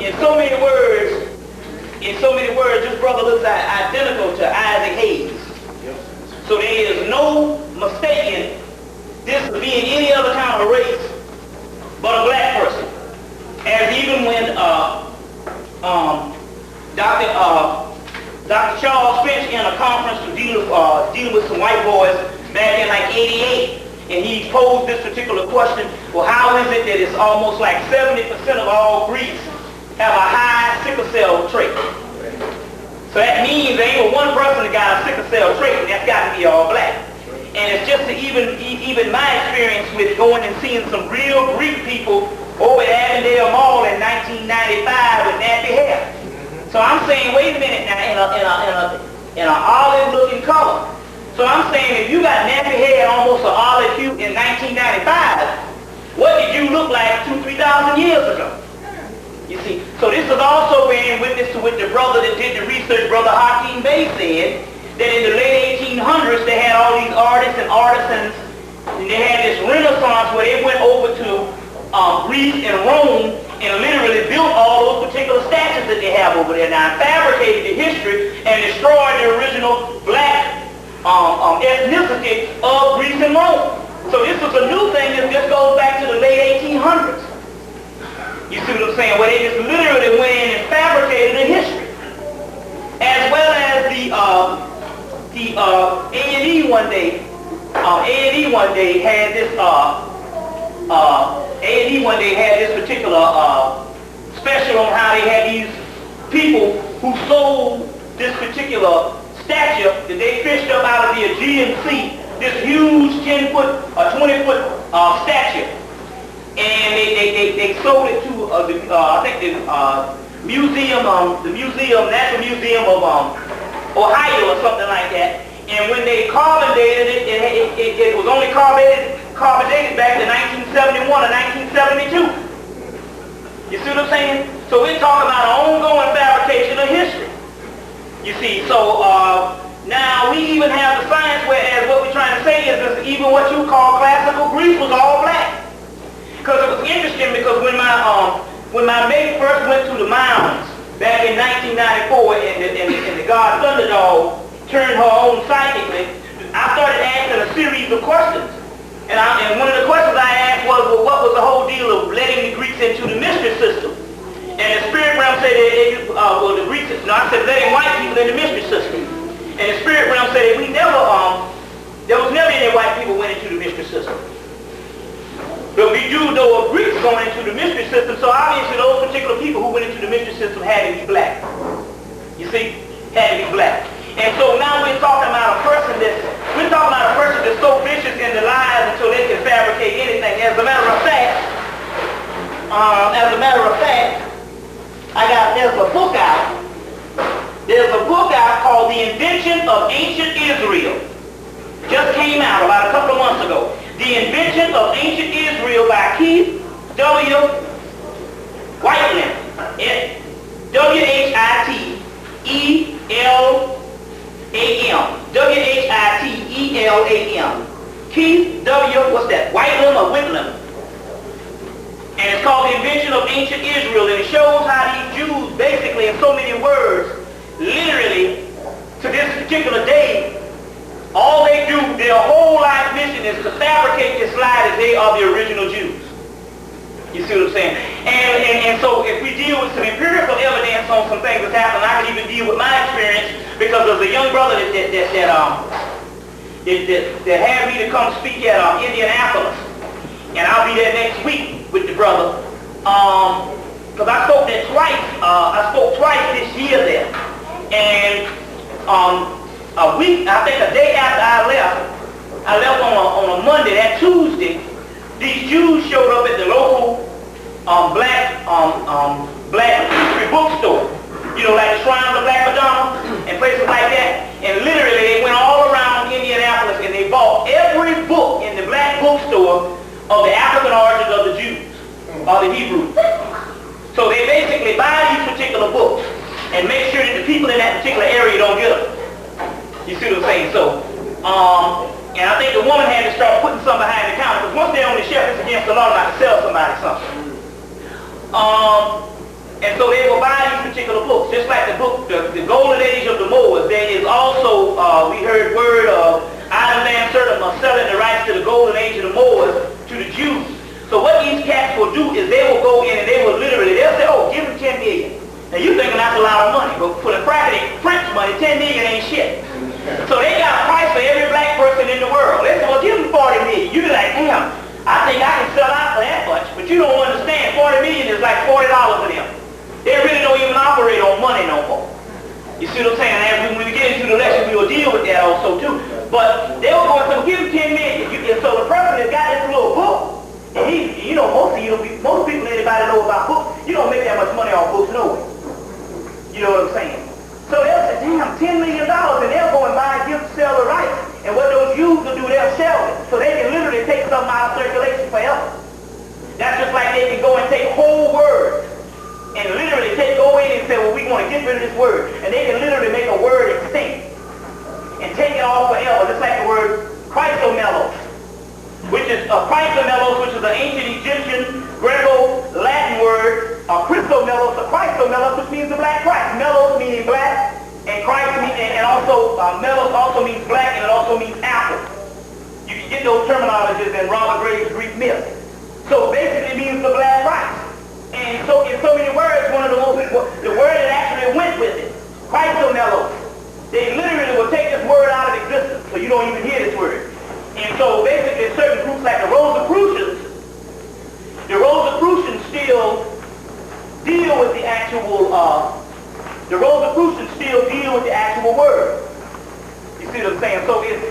in so many words, this brother looks identical to Isaac Hayes. So there is no mistaking this being any other kind of race but a black person. As even when Dr. Charles Finch in a conference dealing with some white boys back in like '88, and he posed this particular question, well, how is it that it's almost like 70% of all Greeks have a high sickle cell trait? So that means there ain't one person that got a sickle cell trait, and that's got to be all black. And it's just even my experience with going and seeing some real Greek people over at Avondale Mall in 1995 with nappy hair. So I'm saying, wait a minute now, in an olive-looking color. So I'm saying, if you got nappy hair almost an olive hue in 1995, what did you look like 2,000-3,000 years ago? You see, so this is also bearing witness to what the brother that did the research, Brother Hakeem Bey, said, that in the late 1800s they had all these artists and artisans, and they had this renaissance where they went over to Greece and Rome and literally built all those particular statues that they have over there now, fabricated the history and destroyed the original black ethnicity of Greece and Rome. So this was a new thing that just goes back to the late 1800s. You see what I'm saying? Where they just literally went in and fabricated the history. As well as the A&E one day, A&E one day had this A&E one day had this particular special on how they had these people who sold this particular statue that they fished up out of the Aegean Sea, this huge 10-foot or 20-foot statue. And they sold it to I think the Natural Museum of Ohio or something like that. And when they carbon dated it, it was only carbon dated back to 1971 or 1972. You see what I'm saying? So we're talking about an ongoing fabrication of history. You see, so now we even have the science, whereas what we're trying to say is that even what you call classical Greece was all black. Because it was interesting, because when my mate first went to the mounds back in 1994 and the god Thunderdog turned her on psychically, I started asking a series of questions. And one of the questions I asked was, well, what was the whole deal of letting the Greeks into the mystery system? And the spirit realm said that the Greeks, I said letting white people in the mystery system. And the spirit realm said that there was never any white people went into the mystery system. But we do know of Greeks going into the mystery system, so obviously those particular people who went into the mystery system had to be black. You see? Had to be black. And so now we're talking about a person that's so vicious in their lives until they can fabricate anything. As a matter of fact, there's a book out. There's a book out called The Invention of Ancient Israel. Just came out about a couple of months ago. The Invention of Ancient Israel by Keith W. Whitelam. W-H-I-T-E-L-A-M. W-H-I-T-E-L-A-M. Keith W. What's that? Whitelam or Whitlam. And it's called The Invention of Ancient Israel. And it shows how these Jews, basically in so many words, literally, to this particular day, all they do, their whole life mission is to fabricate this lie that they are the original Jews. You see what I'm saying? And so if we deal with some empirical evidence on some things that's happened, I can even deal with my experience, because there's a young brother that had me to come speak at Indianapolis, and I'll be there next week with the brother. Because I spoke there twice. I spoke twice this year there, and a day after I left on a Monday. That Tuesday, these Jews showed up at the local black history bookstore. You know, like the Shrine of Black Madonna and places like that. And literally, they went all around Indianapolis and they bought every book in the black bookstore of the African origins of the Jews, or the Hebrews. So they basically buy these particular books and make sure that the people in that particular area don't get them. You see what I'm saying? So, and I think the woman had to start putting something behind the counter, because once they're on the shelf, it's against the law not to sell somebody something. And so they will buy these particular books, just like the book, the Golden Age of the Moors. There is also, we heard word of Ivan Van Sertima selling the rights to the Golden Age of the Moors to the Jews. So what these cats will do is they will go in and they will literally, they'll say, oh, give them 10 million. Now you thinking that's a lot of money, but for the private French money, 10 million ain't shit. So they got a price for every black person in the world. They say, well, give them 40 million. You be like, damn, I think I can sell out for that much. But you don't understand, 40 million is like $40 to them. They really don't even operate on money no more. You see what I'm saying? And when we get into the lecture, we will deal with that also too. But they will go and say, give him 10 million. And so the person has got this little book, and he, you know, most people, anybody know about books, you don't make that much money off books, no way. You know what I'm saying? So they'll say, damn, $10 million, and they'll go and buy and sell the rights. And what those Jews will do, they'll sell it. So they can literally take something out of circulation forever. That's just like they can go and take whole words and literally go in and say, well, we want to get rid of this word. And they can literally make a word extinct and take it off forever, just like the word Chrysomelos, which is Chrysomelos, which is an ancient Egyptian, Greco-Latin word, Christomelos, Chrysomelos, which means the black Christ. Melos meaning black, and Christ and also Melos also means black, and it also means apple. You can get those terminologies in Robert Graves' Greek myth. So basically it means the black Christ. And so in so many words, one of the word that actually went with it, Chrysomelos. They literally will take this word out of existence, so you don't even hear this word. And so basically certain groups like the Rosicrucians still deal with the actual, word. You see what I'm saying? So it's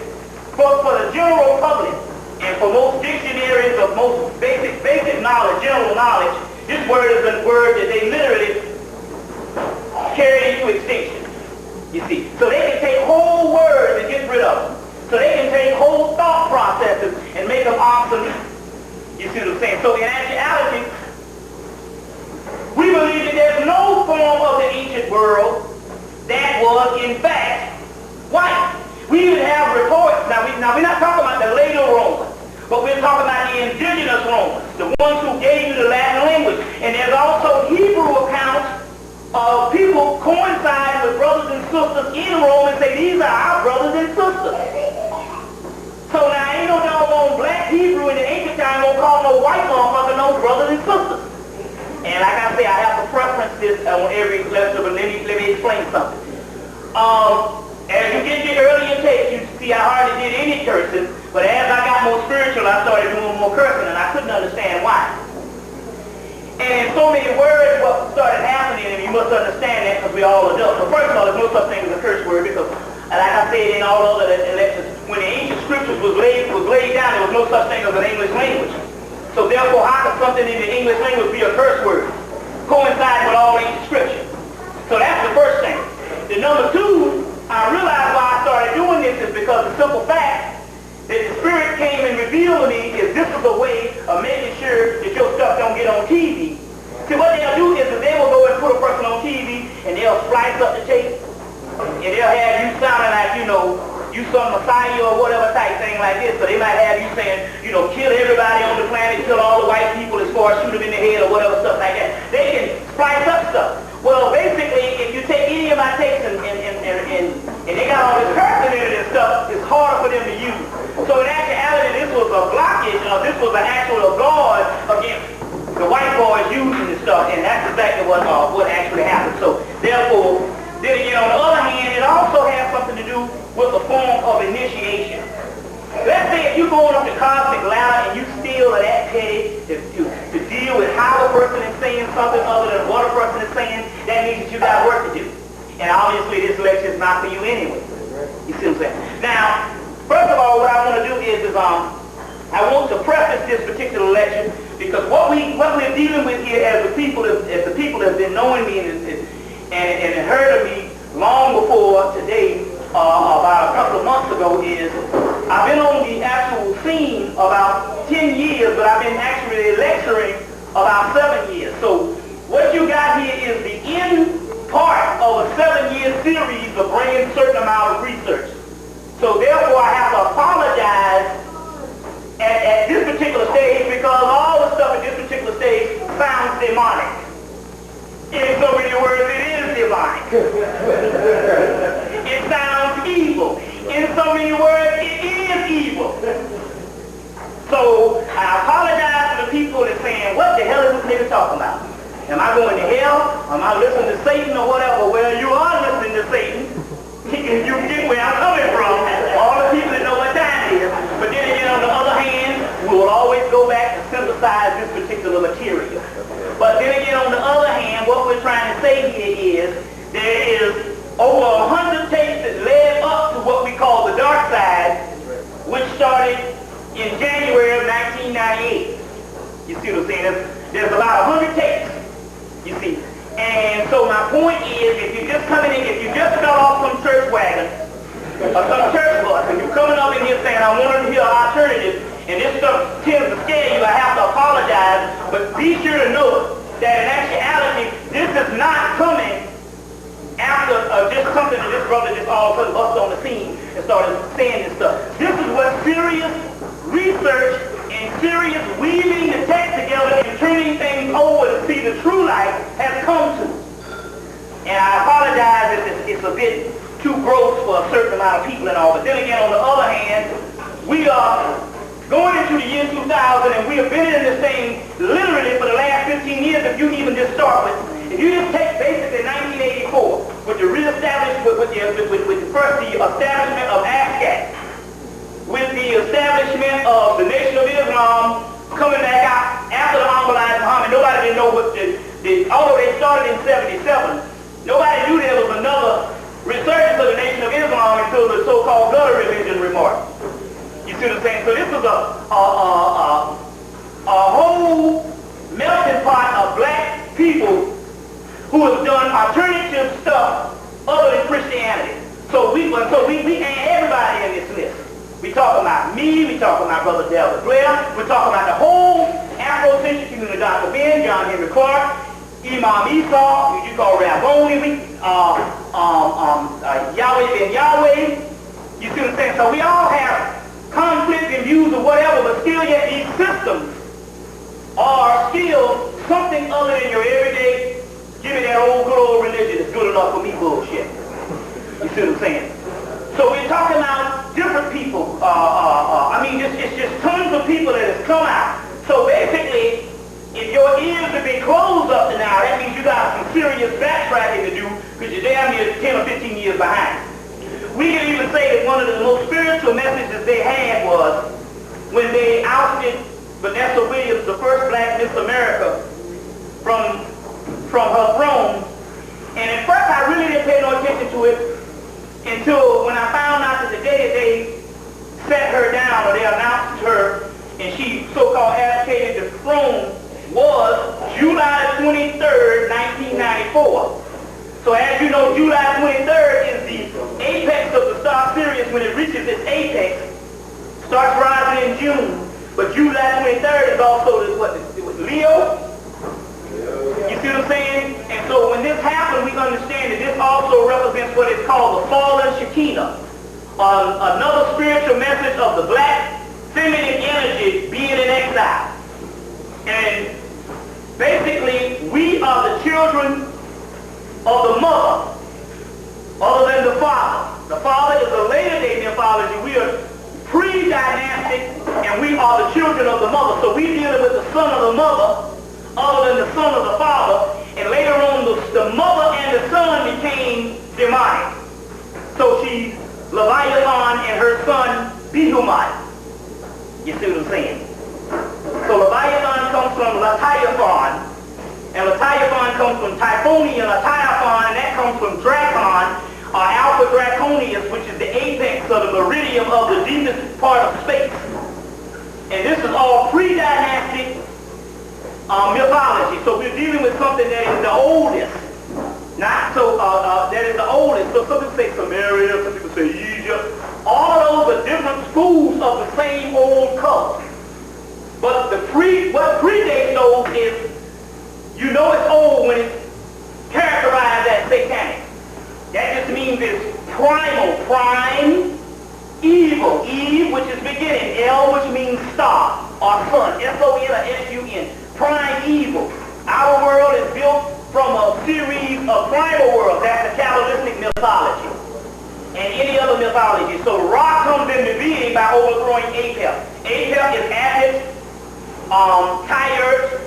for the general public and for most dictionaries of most basic knowledge, general knowledge, this word is a word that they literally carry into extinction. You see, so they can take whole words and get rid of them. So they can take whole thought processes and make them obsolete. You see what I'm saying? So in actuality, we believe that there's no form of the ancient world that was, in fact, white. We even have reports. Now we're not talking about the later Romans, but we're talking about the indigenous Romans, the ones who gave you the Latin language. And there's also Hebrew accounts of people coinciding with brothers and sisters in Rome and say, these are our brothers and sisters. So now ain't no doggone black Hebrew in the ancient time gonna call no white motherfucker no brothers and sisters. And like I say, I have to preference this on every lecture, but let me explain something. As you get the earlier tapes, you see I hardly did any cursing, but as I got more spiritual, I started doing more cursing, and I couldn't understand why. And in so many words, what started happening, and you must understand that because we're all adults. So first of all, there's no such thing as a curse word because, like I said in all other lectures, when the ancient scriptures was laid down, there was no such thing as an English language. So therefore, how could something in the English language be a curse word? Coincide with all ancient scripture. So that's the first thing. The number two, I realized why I started doing this is because the simple fact that the Spirit came and revealed to me is this is a way of making sure that your stuff don't get on TV. See, what they'll do is they will go and put a person on TV and they'll splice up the tape and they'll have you sounding like, you know, you some Messiah or whatever type thing like this. So they might have you saying, you know, kill everybody on the planet, kill all the white people as far as shoot them in the head or whatever stuff like that. They can splice up stuff. Well, basically, if you take any of my tapes and they got all this cursing in it and stuff, it's harder for them to use. So in actuality, this was a blockage, this was an actual guard against the white boys using this stuff, and that's exactly what actually happened. So therefore, then again, on the other hand, it also has something to do with a form of initiation. Let's say if you're going up the cosmic ladder and you still are that petty to deal with how a person is saying something other than what a person is saying, that means that you got work to do. And obviously this lecture is not for you anyway. You see what I'm saying? Now, first of all, what I want to do is I want to preface this particular lecture because what we're dealing with here as the people that have been knowing me and heard of me long before today, about a couple of months ago, is I've been on the actual scene about 10 years, but I've been actually lecturing about 7 years. So what you got here is the end part of a 7-year series of bringing a certain amount of research. So therefore I have to apologize at this particular stage because all the stuff at this particular stage sounds demonic. It It sounds evil. In so many words, it is evil. So I apologize to the people that saying, what the hell is this nigga talking about? Am I going to hell? Am I listening to Satan or whatever? Well, you are listening to Satan. If you get where I'm coming from, all the people that know what time it is. But then again, on the other hand, we will always go back and synthesize this particular material. But then again, on the other hand, what we're trying to say here is there is over 100 tapes that led up to what we call the dark side, which started in January of 1998. You see what I'm saying? There's about 100 tapes, you see. And so my point is, if you're just coming in, if you just got off some church wagon, or some church bus, and you're coming up in here saying, I wanted to hear an alternative, and this stuff tends to scare you, I have to apologize, but be sure to know that in actuality, this is not coming after just something that this brother just all of a sudden busted on the scene and started saying this stuff. This is what serious research and serious weaving the text together and turning things over to see the true light has come to. And I apologize if it's a bit too gross for a certain amount of people and all, but then again, on the other hand, we are going into the year 2000 and we have been in this thing literally for the last 15 years if you even just start with. If you just take basically 1984 with the reestablishment, with the first the establishment of ASCAT, with the establishment of the Nation of Islam coming back out after the Ahmadiyya Muhammad, nobody didn't know what although they started in 77, nobody knew there was another resurgence of the Nation of Islam until the so-called gutter religion remark. You see what I'm saying? So this is a whole melting pot of black people who have done alternative stuff other than Christianity. So we ain't everybody in this list. We talking about me, we talking about Brother Delbert Blair, we're talking about the whole Afrocentric community, Dr. Ben, John Henry Clark, Imam Esau, who you call Rabboni, Yahweh Ben Yahweh. You see what I'm saying? So we all have conflict and views or whatever, but still yet these systems are still something other than your everyday, give me that old good old religion that's good enough for me bullshit. You see what I'm saying? So we're talking about different people. I mean, it's just tons of people that has come out. So basically, if your ears have been closed up to now, that means you got some serious backtracking to do because you're damn near 10 or 15 years behind. We can even say that one of the most spiritual messages they had was when they ousted Vanessa Williams, the first black Miss America, from her throne. And at first I really didn't pay no attention to it until when I found out that the day that they set her down, or they announced her, and she so-called abdicated the throne, was July 23rd, 1994. So as you know, July 23rd is the apex of the star Sirius. When it reaches its apex, starts rising in June. But July 23rd is also Leo. You see what I'm saying? And so when this happened, we understand that this also represents what is called the fallen Shekinah. Another spiritual message of the black feminine energy being in exile. And basically, we are the children of the mother, other than the father. The father is a later day mythology. We are pre-dynastic, and we are the children of the mother. So we're dealing with the son of the mother, other than the son of the father. And later on, the mother and the son became demonic. So she's Leviathan and her son Behemoth. You see what I'm saying? So Leviathan comes from Leviathan, and Leviathan comes from Typhonian, Leviathan, and that comes from Dracon, or Alpha Draconius, which is the apex of the meridian of the deepest part of space. And this is all pre-dynastic mythology. So we're dealing with something that is the oldest. Not so, that is the oldest. So some people say Samaria, some people say Egypt. All of those are different schools of the same old color. But what predates those is, you know it's old when it's characterized as satanic. That just means it's primal, prime, evil, Eve, which is beginning, L, which means star, or sun, S-O-N or S-U-N, prime evil. Our world is built from a series of primal worlds. That's the mythology and any other mythology. So Ra comes into being by overthrowing Apep. Apep is Apis, Tyre,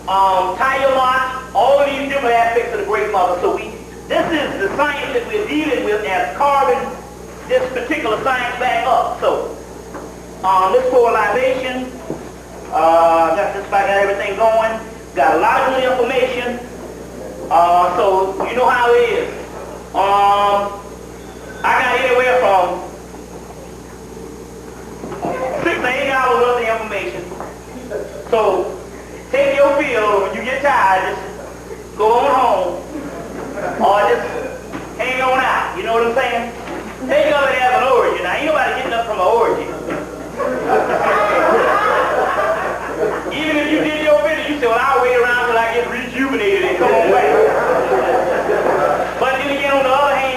Tiamat, all of these different aspects of the Great Mother. So this is the science that we're dealing with as carving this particular science back up. So this polarization, just about got everything going. Got a lot of good information. So you know how it is. I got anywhere from 6 to 8 hours worth of information. So take your fill. When you get tired, just go on home. Or just hang on out. You know what I'm saying? Think of it as an origin. Now, ain't nobody getting up from an origin. Even if you did your video, you say, well, I'll wait around till I get rejuvenated and come on back. But then again, on the other hand,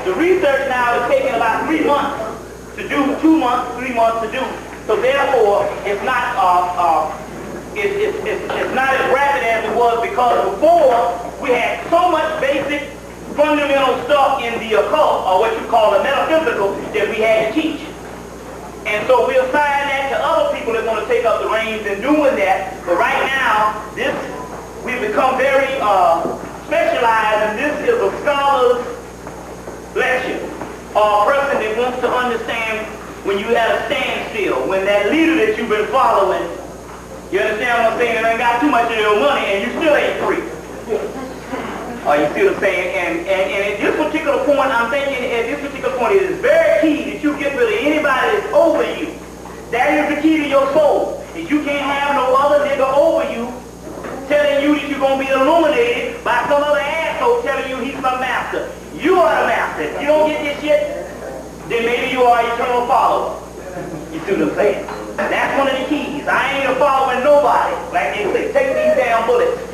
the research now is taking about 3 months to do, 2 months, 3 months to do. So therefore, it's not it's not as rapid as it was, because before we had so much basic fundamental stuff in the occult, or what you call the metaphysical, that we had to teach. And so we'll assign that to other people that want to take up the reins in doing that. But right now, we've become very specialized, and this is a scholar's lecture, or a person that wants to understand when you at a standstill, when that leader that you've been following, you understand what I'm saying, and ain't got too much of your money, and you still ain't free. You see what I'm saying? And at this particular point, I'm thinking at this particular point, it is very key that you get rid of anybody that's over you. That is the key to your soul. Is you can't have no other nigga over you telling you that you're going to be illuminated by some other asshole telling you he's some master. You are the master. If you don't get this shit, then maybe you are an eternal follower. You see what I'm saying? That's one of the keys. I ain't a following nobody. Like they say, take these damn bullets.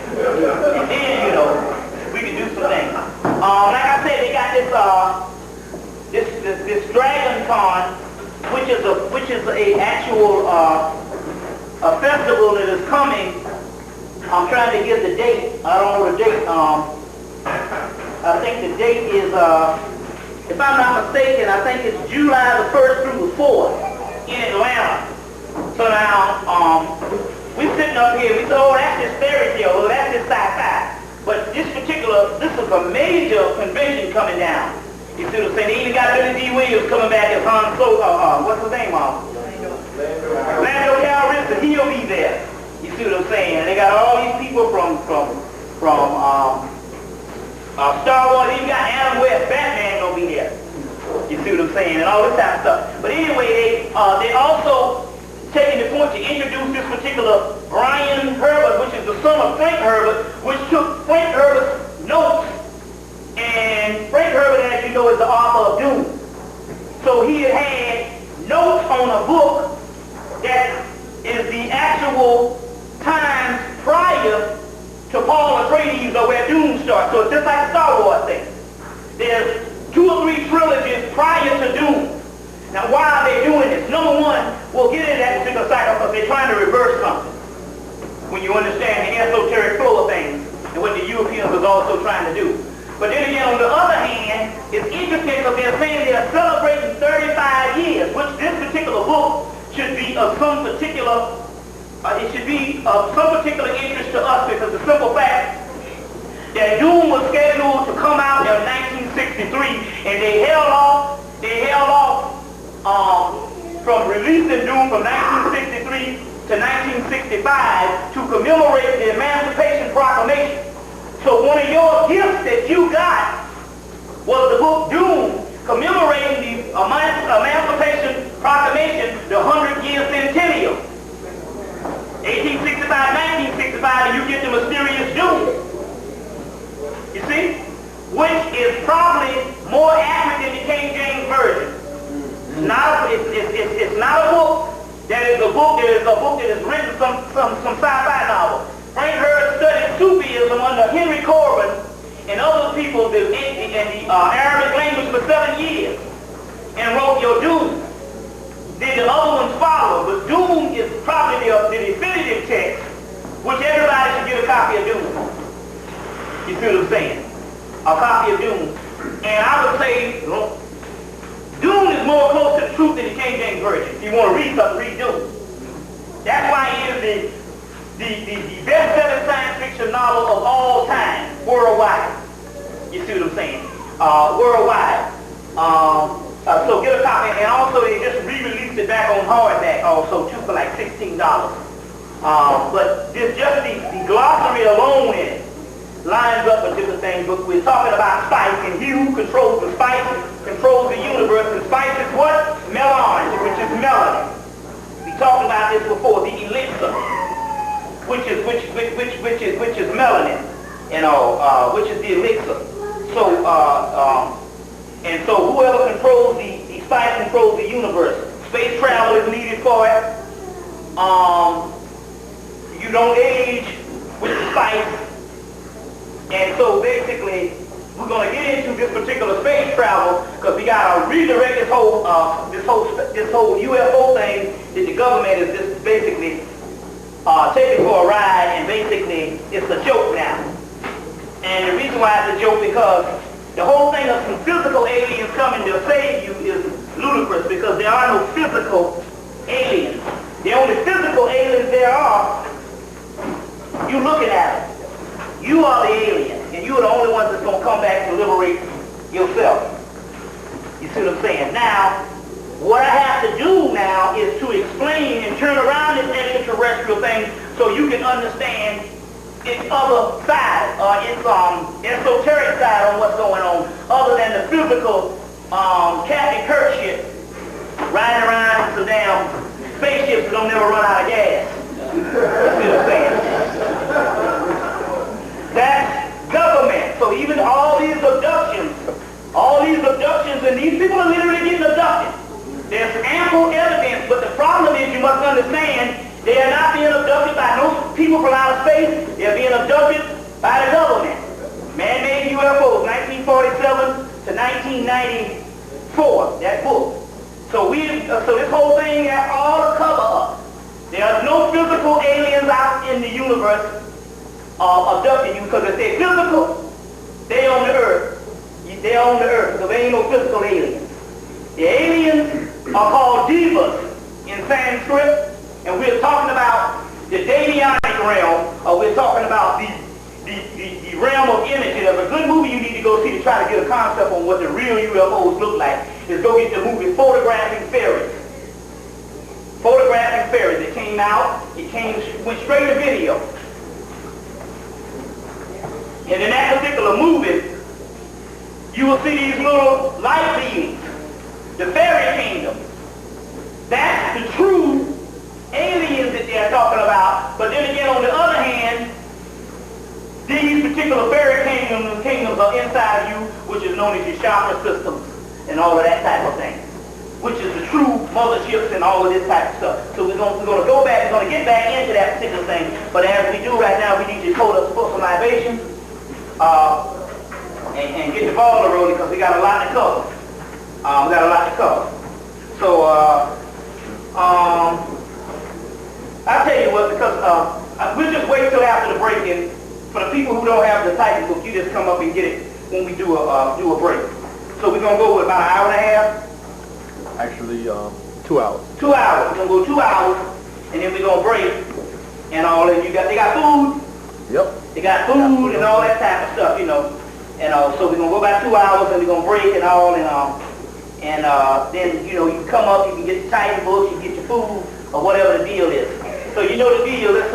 And then, you know, we can do some things. Like I said, they got this Dragon Con, which is a actual a festival that is coming. I'm trying to get the date. I don't know the date. I think the date is, if I'm not mistaken, I think it's July the 1st through the 4th in Atlanta. So now, we're sitting up here, we say, oh, that's just fairy tale, well, that's just sci-fi. But this is a major convention coming down. You see what I'm saying? They even got Billy D. Williams coming back as Han Solo, what's his name, Lando Calrissian, he'll be there. You see what I'm saying? And they got all these people from Star Wars, even got Adam West, Batman gonna be there. You see what I'm saying? And all this type of stuff. But anyway, they also taking the point to introduce this particular Brian Herbert, which is the son of Frank Herbert, which took Frank Herbert's notes, and Frank Herbert, as you know, is the author of Doom. So he had notes on a book that is the actual times prior to Paul Atreides or where Doom starts. So it's just like the Star Wars thing. There's 2 or 3 trilogies prior to Doom. Now, why are they doing this? Number one, we'll get into that particular cycle because they're trying to reverse something. When you understand the esoteric flow of things and what the Europeans was also trying to do. But then again, on the other hand, it's interesting because they're saying they're celebrating 35 years, which this particular book should be of some particular, it should be of some particular interest to us, because the simple fact that Doom was scheduled to come out in 1963, and they held off from releasing Doom from 1963 to 1965 to commemorate the Emancipation Proclamation. So one of your gifts that you got was the book Doom, commemorating the Emancipation Proclamation, the 100-year centennial. 1865, 1965, and you get the mysterious Doom. You see? Which is probably more accurate than the King James Version. It's not a book that is a book that is written some sci-fi novel. Frank Herbert studied Sufism under Henry Corbin and other people in the Arabic language for 7 years and wrote your Doom. Then the other ones follow, but Doom is probably the definitive text, which everybody should get a copy of Doom. You see what I'm saying? a copy of Dune. And I would say Dune is more close to the truth than the King James Version. If you want to read something, read Dune. That's why it is the best-selling science fiction novel of all time, worldwide. You see what I'm saying? Worldwide. So get a copy. And also they just re-released it back on hardback also too for like $16. But just the glossary alone in it lines up with different things. But we're talking about spice, and he who controls the spice controls the universe. And spice is what? Melange, which is melanin. We talked about this before. The elixir, which is melanin, which is the elixir. So and so whoever controls the spice controls the universe. Space travel is needed for it. You don't age with the spice. And so basically, we're going to get into this particular space travel because we got to redirect this whole UFO thing that the government is just basically taking for a ride, and basically it's a joke now. And the reason why it's a joke because the whole thing of some physical aliens coming to save you is ludicrous because there are no physical aliens. The only physical aliens there are, you looking at them. You are the alien, and you are the only ones that's going to come back to liberate yourself. You see what I'm saying? Now, what I have to do now is to explain and turn around this extraterrestrial thing so you can understand its other side, its esoteric side on what's going on, other than the physical Captain Kirk shit, riding around in some damn spaceships that don't never run out of gas. You see what I'm saying? That's government. So even all these abductions, and these people are literally getting abducted. There's ample evidence, but the problem is you must understand they are not being abducted by no people from outer space. They're being abducted by the government. Man-made UFOs, 1947 to 1994, that book. So this whole thing has all to cover up. There are no physical aliens out in the universe abducting you, because if they're physical, they on the earth. They on the earth, because there ain't no physical aliens. The aliens are called divas in Sanskrit, and we're talking about the Damianic realm, or we're talking about the realm of images. There's a good movie you need to go see to try to get a concept on what the real UFOs look like, is go get the movie Photographing Fairies. Photographing Fairies. It came out, went straight to video. And in that particular movie, you will see these little light beings, the fairy kingdom. That's the true aliens that they're talking about. But then again, on the other hand, these particular fairy kingdoms are inside you, which is known as your chakra systems and all of that type of thing, which is the true motherships and all of this type of stuff. So we're going to go back, we're going to get back into that particular thing. But as we do right now, we need you to hold us for some libations. And get the ball rolling because we got a lot to cover. So, I'll tell you what, because we'll just wait till after the break, and for the people who don't have the Titan book, you just come up and get it when we do a break. So we're going to go with about an hour and a half? Actually, 2 hours. 2 hours. We're going to go 2 hours, and then we're going to break and all, and they got food. Yep. They got food and all that type of stuff, you know. And so we're going to go about 2 hours, and we're going to break and all, and then, you know, you come up, you can get the Titan books, you get your food, or whatever the deal is. So you know the deal, it's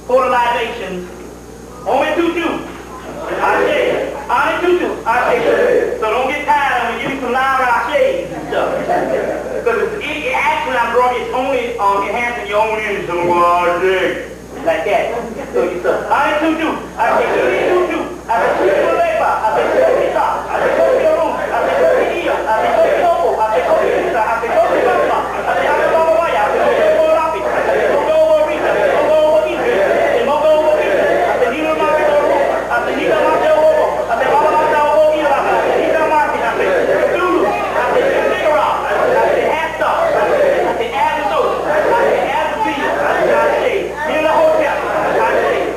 for the libations, only 2-2. I say. So don't get tired, I'm going to give you some live shades and stuff. Because it actually, I'm drunk, it's only enhancing your own energy, so I'm going like that. So you say, I say 2-2. I say 2-2. I say 2-2 labor. I say 2-2 top. I say 2-2 room. I say 2-2 eel. I say 2-2 topo. I say 2-2 pizza. I say 2-2 pasta. I say 2-2 waya. I say 2-2 lapi. I say 2-2 over rita. 2-2 over easy. I say 2-2 over easy. I say Nino Marco room. I say Nino Marco over. I say Mama Marco over ila. I say Nino Marco. I say Zulu. I say Zigara. I say Hasta. I say Addison. I say Addison. I say Nino Hotel. I say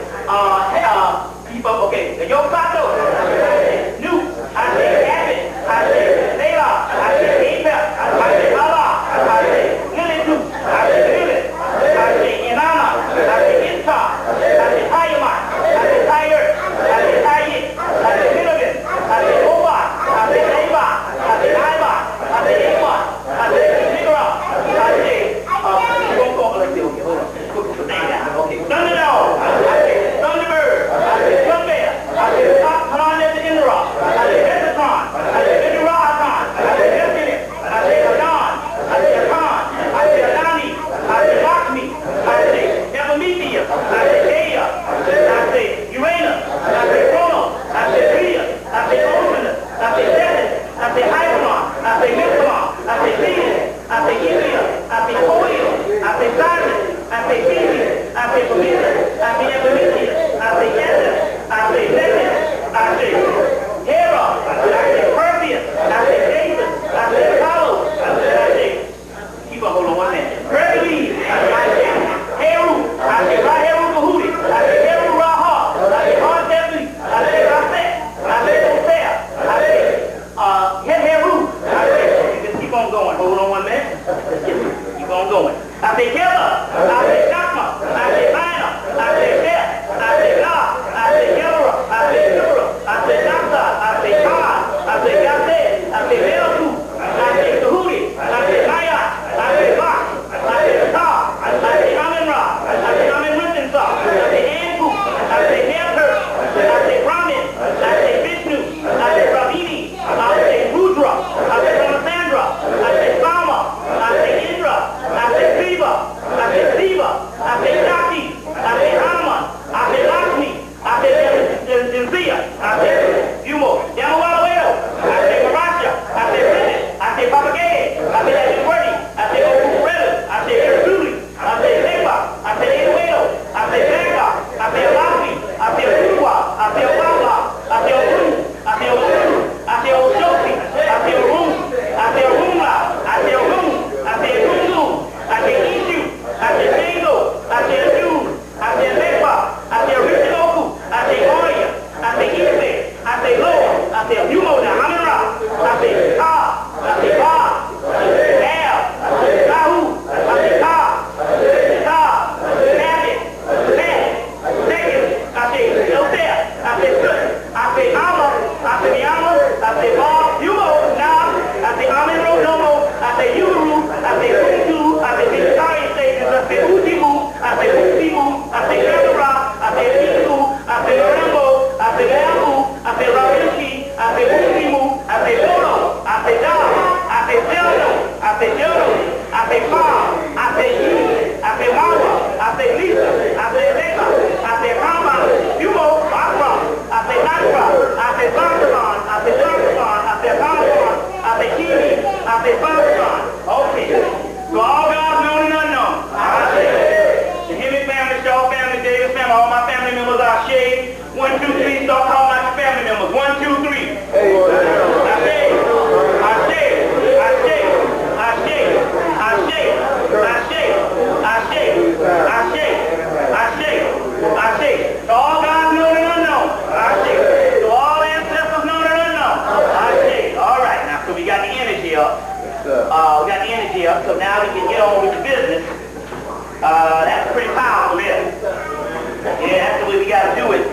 the way we got to do it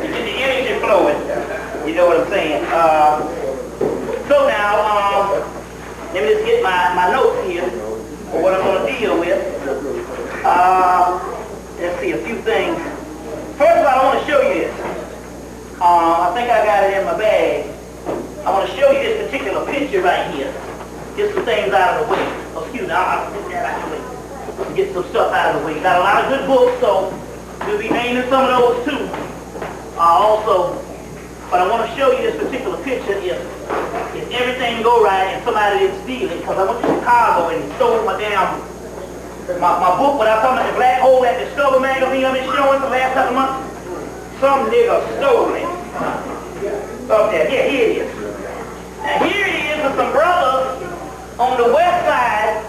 to get the energy flowing. You know what I'm saying? So now, let me just get my notes here for what I'm going to deal with. Let's see, a few things. First of all, I want to show you this. I think I got it in my bag. I want to show you this particular picture right here. Get some things out of the way. Oh, excuse me, I'll put that out of the way. Get some stuff out of the way. Got a lot of good books, so we'll be naming some of those too. Also, but I want to show you this particular picture if everything go right and somebody didn't steal it, because I went to Chicago and he stole my damn my book, what I talking about, the black hole that Discover magazine I've been showing for the last couple months. Some nigga stole it. Up there, yeah, here it is. And here it is with some brothers on the west side.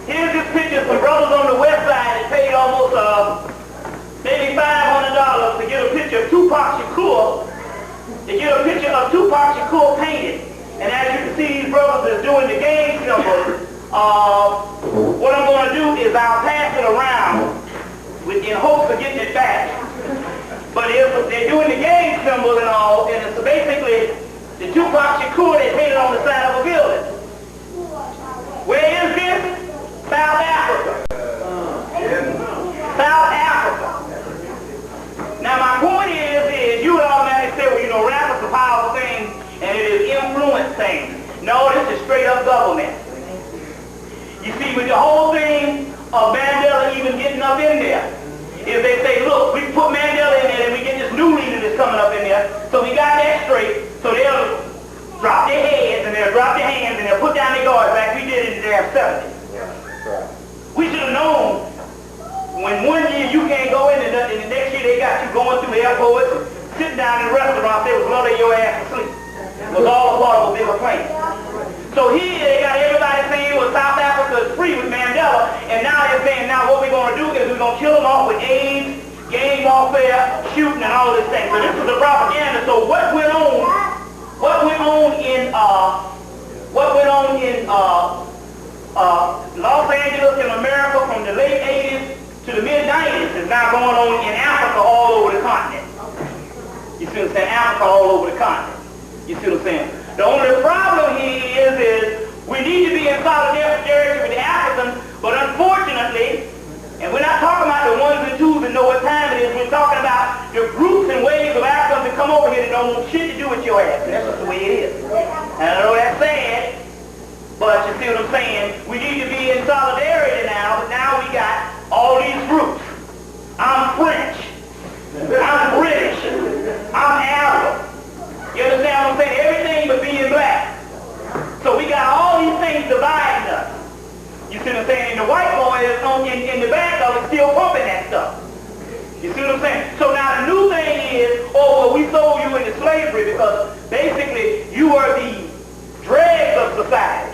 Here's this picture of some brothers on the west side that paid almost maybe $500 to get a picture of Tupac Shakur, painted. And as you can see, these brothers is doing the gang symbol. What I'm going to do is I'll pass it around in hopes of getting it back. But if they're doing the gang symbol and all, and it's basically the Tupac Shakur they painted on the side of a building. Where is this? South Africa. South Africa. Now my point is you would automatically say, well, you know, rap is a powerful thing and it is influence thing. No, this is straight up government. You see, with the whole thing of Mandela even getting up in there, is they say, look, we put Mandela in there and we get this new leader that's coming up in there, so we got that straight, so they'll drop their heads and they'll drop their hands and they'll put down their guards like we did in the damn 70s. We should have known when one year you can't go in and the next year they got you going through airports and sitting down in restaurants, they was loading your ass to sleep. It was all a part of a bigger plan. So here they got everybody saying, well, South Africa is free with Mandela, and now they're saying, now what we're going to do is we're going to kill them off with AIDS, gang warfare, shooting, and all this thing. So this is the propaganda. So what went on in Los Angeles in America from the late 80s to the mid 90s is now going on in Africa all over the continent. You see what I'm saying? Africa all over the continent. You see what I'm saying? The only problem here is we need to be in solidarity with the Africans, but unfortunately, and we're not talking about the ones and twos and know what time it is, we're talking about the groups and waves of Africans that come over here that don't want shit to do with your ass. And that's just the way it is. And I know that's sad, but you see what I'm saying? We need to be in solidarity now, but now we got all these groups. I'm French. I'm British. I'm Arab. You understand what I'm saying? Everything but being black. So we got all these things dividing us. You see what I'm saying? And the white boy is in the back of it still pumping that stuff. You see what I'm saying? So now the new thing is, oh, well, we sold you into slavery because basically you are the dregs of society.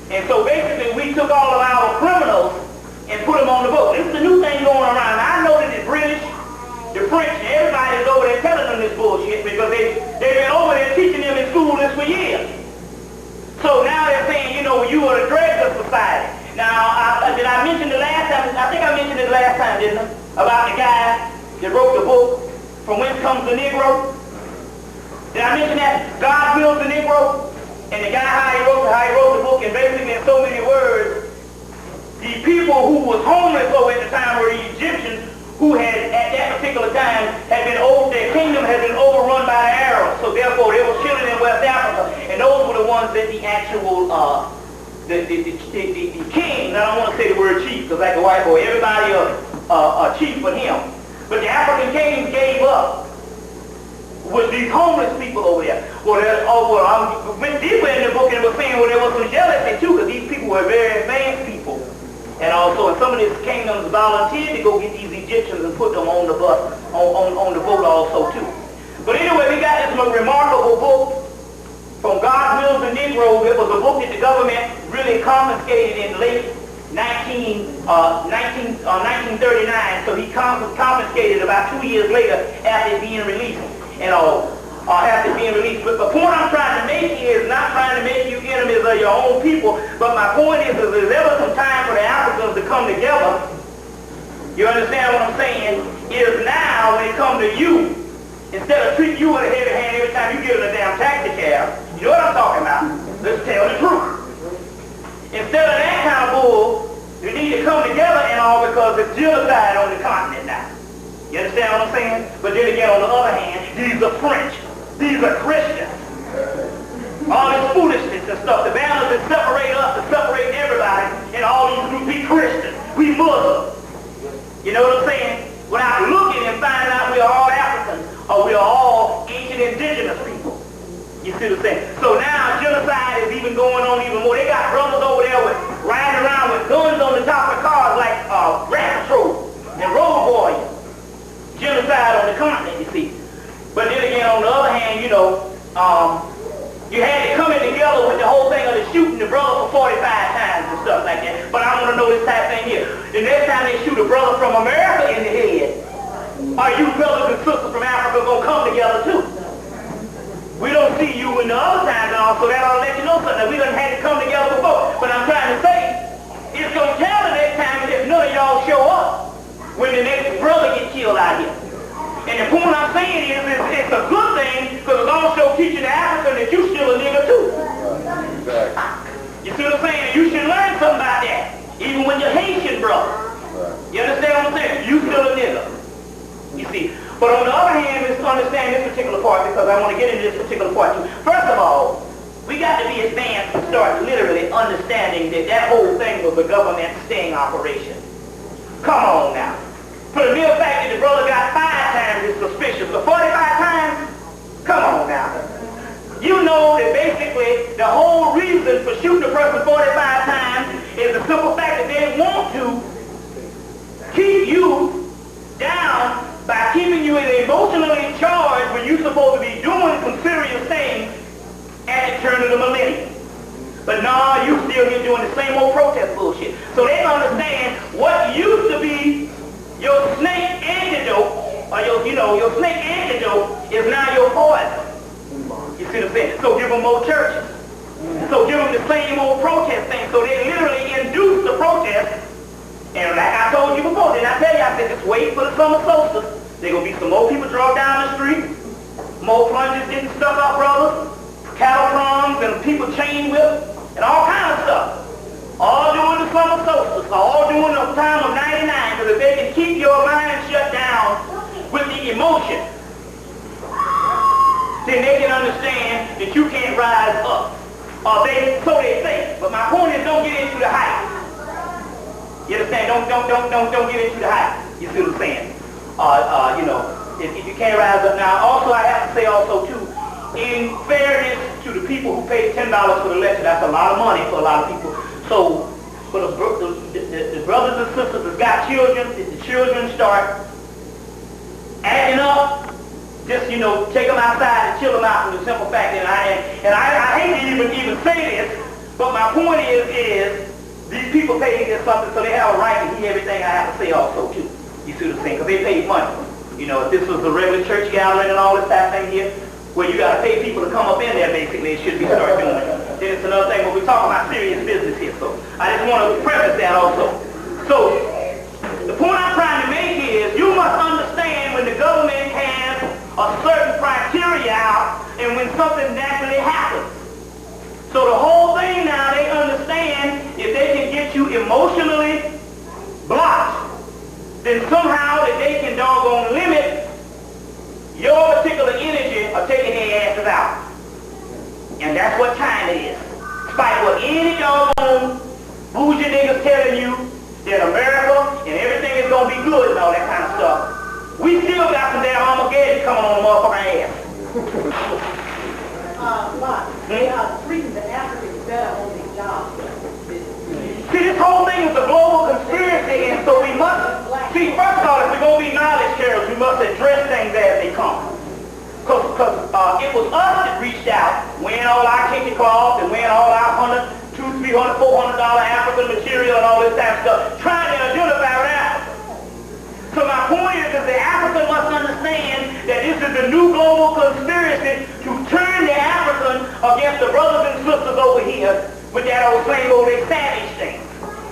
And so basically we took all of our criminals and put them on the boat. This is the new thing going around. I know that the British, the French, and everybody's over there telling them this bullshit because they've been over there teaching them in school this for years. So now they're saying, you know, you are the dregs of society. Now, did I mention the last time? I think I mentioned it last time, didn't I? About the guy that wrote the book, From Whence Comes the Negro. Did I mention that? God Wills the Negro. And the guy, how he wrote the book, and basically in so many words, the people who was homeless over at the time were the Egyptians, who had, at that particular time, their kingdom had been overrun by the Arabs. So therefore, they were children in West Africa, and those were the ones that the actual, the kings, I don't want to say the word chief, because like a white boy, everybody a chief but him. But the African kings gave up with these homeless people over there. Well, I went deeper in the book and was saying, well, there was some jealousy too, because these people were very advanced people. And also, in some of these kingdoms volunteered to go get these Egyptians and put them on the bus, on the boat also too. But anyway, we got this remarkable book from God Wills the Negro. It was a book that the government really confiscated in late 1939. So he confiscated about 2 years later after being released and all. After being released. But the point I'm trying to make is not trying to make you enemies of your own people, but my point is there's ever some time for the Africans to come together You understand what I'm saying? Is now when it comes to you, instead of treating you with a heavy hand every time you get in a damn taxi cab, you know what I'm talking about? Let's tell the truth. Instead of that kind of bull, you need to come together and all because it's genocide on the continent now. You understand what I'm saying? But then again, on the other hand, these are French. These are Christians. All this foolishness and stuff. The balance that separate us, to separate everybody, and all these groups, we Christians, we Muslims. You know what I'm saying? Without looking and finding out we are all Africans, or we are all ancient indigenous people. You see what I'm saying? So now genocide is even going on even more. They got brothers over there with riding around with guns on the top of cars like rat patrol and road warriors. Genocide on the continent, you see. But then again, on the other hand, you know, you had it coming together with the whole thing of the shooting the brother for 45 times and stuff like that. But I want to know this type of thing here. The next time they shoot a brother from America in the head, are you brothers and sisters from Africa going to come together too? We don't see you in the other times and all, so that ought to let you know something. We done had to come together before. But I'm trying to say, it's going to tell the next time if none of y'all show up when the next brother gets killed out here. And the point I'm saying is, it's a good thing because it's also teaching the African that you still a nigga too. You see what I'm saying? You should learn something about that. Even when you're Haitian, brother. You understand what I'm saying? You still a nigga. You see. But on the other hand, let's understand this particular part because I want to get into this particular part too. First of all, we got to be advanced to start literally understanding that that whole thing was a government sting operation. Come on now. For the mere fact that the brother got 5 times is suspicious, but 45 times? Come on now. You know that basically the whole reason for shooting a person 45 times is the simple fact that they want to keep you down by keeping you emotionally charged when you're supposed to be doing some serious things at the turn of the millennium. But no, you still here doing the same old protest bullshit. So they understand what used to be your snake antidote, or your snake antidote is now your poison. You see what I'm saying? So give them more churches. So give them the same old protest thing. So they literally induce the protest. And like I told you before, didn't I tell you, I said just wait for the summer solstice. There's going to be some more people drove down the street, more plungers getting stuck up, brothers, cattle prongs and people chain whipped, and all kinds of stuff. All during the summer solstice, all during the time of 99, because if they can keep your mind shut down with the emotion, then they can understand that you can't rise up. Or so they think. But my point is, don't get into the hype. You understand? Don't get into the hype. You see what I'm saying? If you can't rise up now. Also, I have to say also too, in fairness to the people who paid $10 for the lecture, that's a lot of money for a lot of people. So, for the brothers and sisters that got children, if the children start acting up, just, take them outside and chill them out from the simple fact that I hate to even say this, but my point is these people pay this something, so they have a right to hear everything I have to say also, too. You see what I'm saying? Because they paid money. If this was a regular church gathering and all this type of thing here, where you got to pay people to come up in there, basically, it should be start doing it. Then it's another thing, but we're talking about serious business here, so I just want to preface that also. So, the point I'm trying to make is, you must understand when the government has a certain criteria out, and when something naturally happens. So the whole thing now, they understand if they can get you emotionally blocked, then somehow that they can doggone limit your particular energy of taking their asses out. And that's what time it is. Despite what any doggone bougie niggas telling you that America and everything is going to be good and all that kind of stuff, we still got some damn Armageddon coming on the motherfucking ass. They are treating the Africans better on their jobs. See, this whole thing is a global conspiracy, and so we must, see, first of all, if we're going to be knowledge carriers, we must address things as they come. Because it was us that reached out, wearing all our kinky cloths and wearing all our $100, $200, $300, $400 African material and all this type of stuff, trying to identify with Africa. So my point is that the African must understand that this is a new global conspiracy to turn the African against the brothers and sisters over here with that old same old savage thing.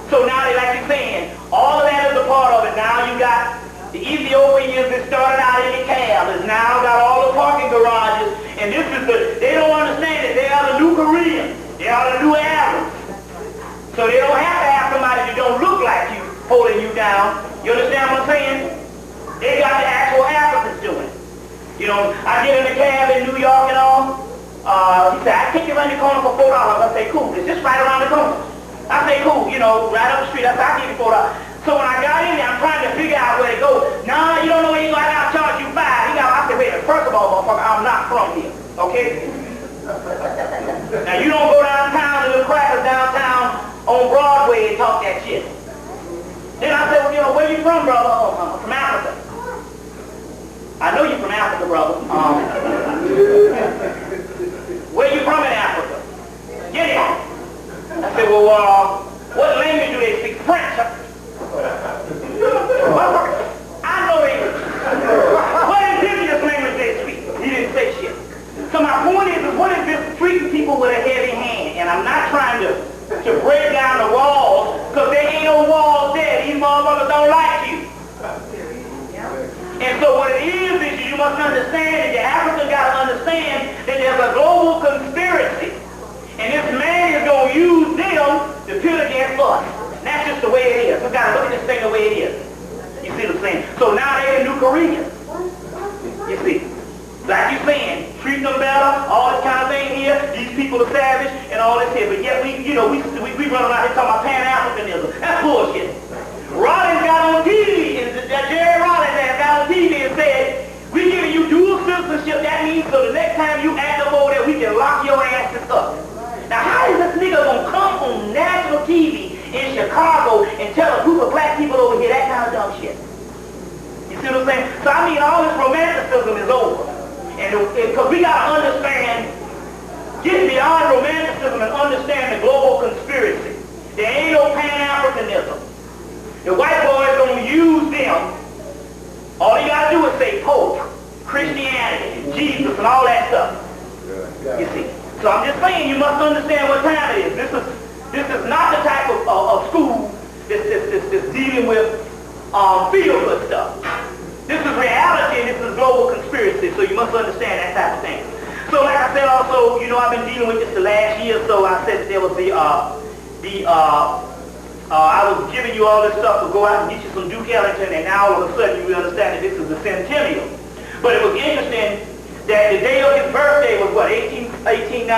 So now they, like you're saying, all of that is a part of it. Now you got the Ethiopians that started out in the cab has now got all the parking garages, and this is they don't understand that they are the new Koreans. They are the new Arabs. So they don't have to have somebody that don't look like you holding you down. You understand what I'm saying? They got the actual Africans doing it. You know, I get in the cab in New York and all. He said, I take you around the corner for $4. I say, cool. It's just right around the corner. I say, cool. You know, right up the street. I say, I'll give you $4. So when I got in there, I'm trying to figure out where to go. Nah, you don't know where you go. I gotta charge you $5. I said, wait, first of all, motherfucker, I'm not from here. Okay? Now you don't go downtown to the crackers downtown on Broadway and talk that shit. Then I said, well, you know, where you from, brother? Oh, I'm from Africa. I know you're from Africa, brother. Where you from in Africa? Get it. I said, well, what language do they speak? French. I know English. What indigenous language they speak? He didn't say shit. So my point is what is this treating people with a heavy hand? And I'm not trying to break down the walls, because there ain't no walls there. These motherfuckers don't like you. And so what it is you must understand, and the Africans got to understand that there's a global conspiracy. And this man is going to use them to pit against us. That's just the way it is. We got to look at this thing the way it is. You see what I'm saying? So now they're the new Koreans. You see? Like you're saying, treat them better, all this kind of thing here. These people are savage and all this here. But yet we run around here talking about Pan-Africanism. That's bullshit. Rollins got on TV, and Jerry Rollins got on TV and said, we're giving you dual citizenship. That means so the next time you act up over there, we can lock your asses up. Now how is this nigga gonna come on national TV in Chicago and tell a group of black people over here that kind of dumb shit? You see what I'm saying? So I mean, all this romanticism is over. And because we got to understand, get beyond romanticism and understand the global conspiracy. There ain't no Pan-Africanism. The white boys don't use them. All you got to do is say poetry, Christianity, Jesus, and all that stuff. You see? So I'm just saying, you must understand what time it is. This is not the type of school that's dealing with feel-good stuff. This is reality, and this is global conspiracy, so you must understand that type of thing. So like I said also, you know, I've been dealing with this the last year, so I said that there was I was giving you all this stuff to go out and get you some Duke Ellington, and now all of a sudden you understand that this is the centennial. But it was interesting that the day of his birthday was what, 1899,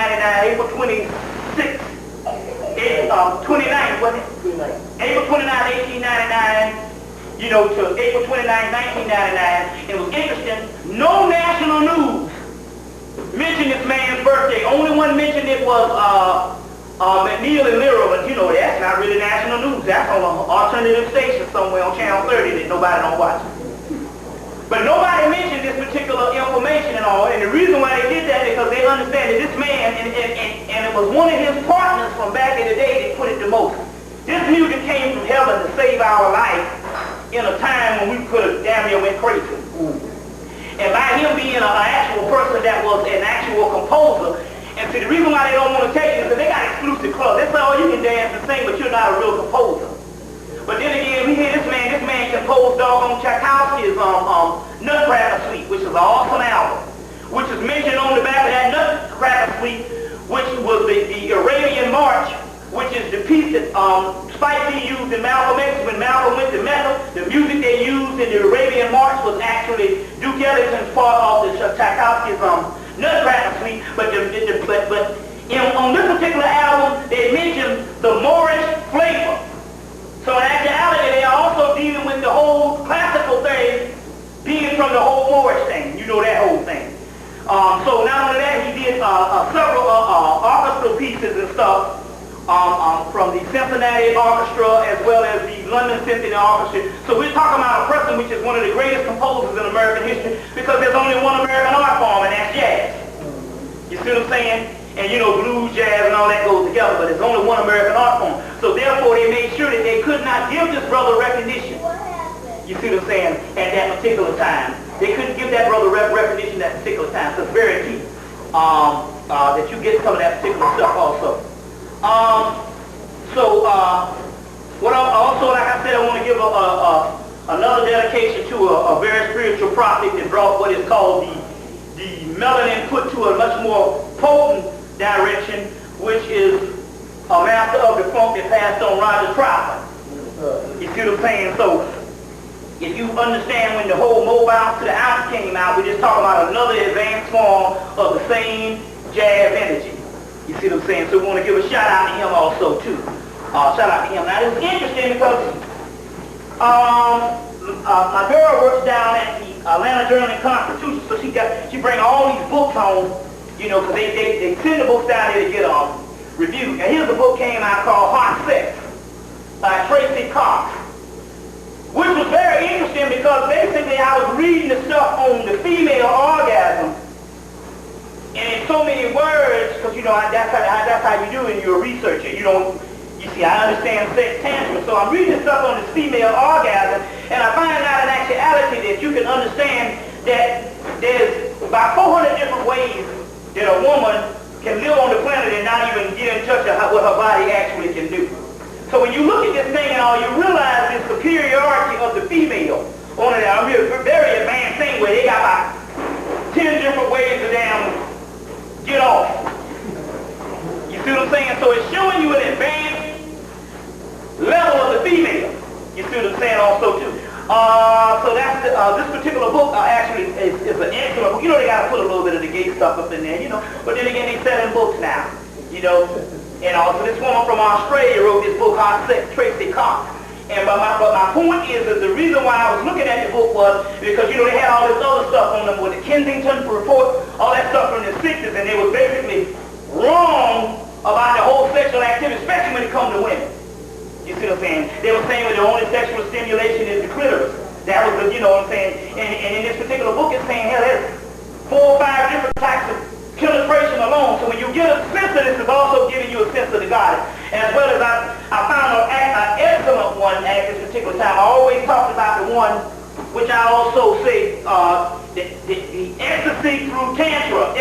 April 26th, 29th, wasn't it? April 29, 1899. You know, to April 29, 1999. It was interesting. No national news mentioned this man's birthday. Only one mentioned it was McNeil and Lira, but you know, that's not really national news. That's on an alternative station somewhere on Channel 30 that nobody don't watch. But nobody mentioned this particular information and all, and the reason why they did that is because they understand that this man, and it was one of his partners from back in the day that put it the most. This music came from heaven to save our life in a time when we could have damn near went crazy. And by him being an actual person that was an actual composer, and see the reason why they don't want to take it is because they got exclusive clubs. They say, oh, you can dance and sing, but you're not a real composer. But then again, we hear this man composed doggone Tchaikovsky's Nutcracker Suite, which is an awesome album, which is mentioned on the back of that Nutcracker Suite, which was the Arabian March, which is the piece that Spike Lee used in Malcolm X when Malcolm went to Mecca. The music they used in the Arabian March was actually Duke Ellington's part of the Tchaikovsky's Nutcracker Suite. But on this particular album, they mentioned the Moorish flavor. So in actuality, they are also dealing with the whole classical thing, being from the whole Moorish thing. You know that whole thing. So not only that, he did several orchestral pieces and stuff. From the Cincinnati Orchestra as well as the London Symphony Orchestra. So we're talking about a person which is one of the greatest composers in American history because there's only one American art form, and that's jazz. You see what I'm saying? And you know, blues, jazz, and all that goes together, but there's only one American art form. So therefore they made sure that they could not give this brother recognition. You see what I'm saying? At that particular time. They couldn't give that brother recognition at that particular time. So it's very key that you get some of that particular stuff also. Also, like I said, I want to give another dedication to a very spiritual prophet that brought what is called the melanin put to a much more potent direction, which is a master of the funk that passed on, Roger Troutman. You see what I'm saying? So, if you understand when the whole mobile to the ounce came out, we're just talking about another advanced form of the same jazz energy. You see what I'm saying? So we want to give a shout out to him also too. Shout out to him. Now this is interesting because my girl works down at the Atlanta Journal and Constitution, so she bring all these books home, you know, because they send the books down there to get reviewed. And here's a book came out called Hot Sex by Tracy Cox, which was very interesting because basically I was reading the stuff on the female orgasm, and in so many words, because you know that's how you do when you're a researcher. You see, I understand sex tantra, so I'm reading stuff on this female orgasm, and I find out in actuality that you can understand that there's about 400 different ways that a woman can live on the planet and not even get in touch with what her body actually can do. So when you look at this thing and all, you realize the superiority of the female on it. I'm here a very advanced thing where they got about 10 different ways to get off. You see what I'm saying? So it's showing you an advanced level of the female. You see what I'm saying also too. So that's this particular book actually is an excellent book. You know, they got to put a little bit of the gay stuff up in there, you know. But then again, they're selling books now, you know. And also this woman from Australia wrote this book, Hot Sex, Tracy Cox. And but my point is that the reason why I was looking at the book was because, you know, they had all this other stuff on them with the Kensington Report, all that stuff from the 60s, and they were basically wrong about the whole sexual activity, especially when it comes to women. You see what I'm saying? They were saying that the only sexual stimulation is the clitoris. That was the, you know what I'm saying? And in this particular book, it's saying, hell, there's 4 or 5 different types of penetration alone. So when you get a sense of this, it's also giving you a sense of the goddess. And as well as I found an excellent one at this particular time. I always talked about the one which I also say, the Ecstasy Through Tantra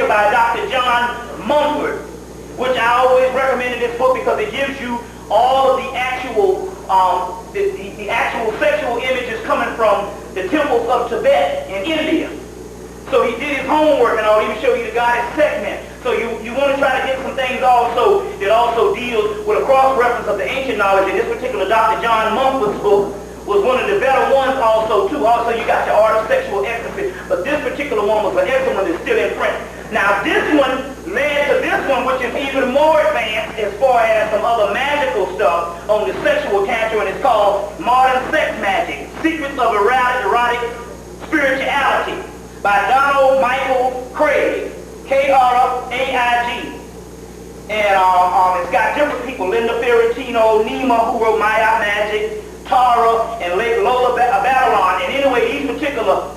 by Dr. John Mumford, which I always recommend in this book because it gives you all of the actual the actual sexual images coming from the temples of Tibet in India. So he did his homework and all. He would show you the goddess Sekhmet. So you want to try to get some things also that also deals with a cross-reference of the ancient knowledge. And this particular Dr. John Mumford's book was one of the better ones also too. Also you got your art of sexual ecstasy. But this particular one was an excellent one that's still in print. Now this one led to this one, which is even more advanced as far as some other magical stuff on the sexual tantra, and it's called Modern Sex Magic, Secrets of Erotic Spirituality by Donald Michael Craig, K-R-A-I-G. And it's got different people, Linda Ferrantino, Nima, who wrote Maya Magic, Tara, and Lola Babylon. And anyway, these particular,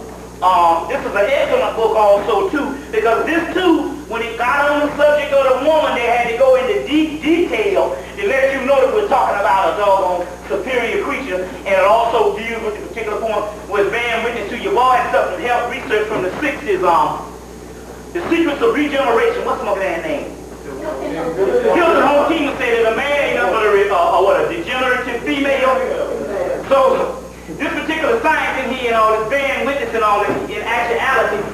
this is an excellent book also too, because this too, when it got on the subject of the woman, they had to go into deep detail to let you know that we're talking about a doggone superior creature. And it also deals with the particular point with Van Witness to your boy and stuff from health research from the 60s, The Secrets of Regeneration. What's the man's name? Hilton Hotema said that a man ain't nothing but a degenerative female. So this particular science in here and all this Van Witness and all this, in actuality,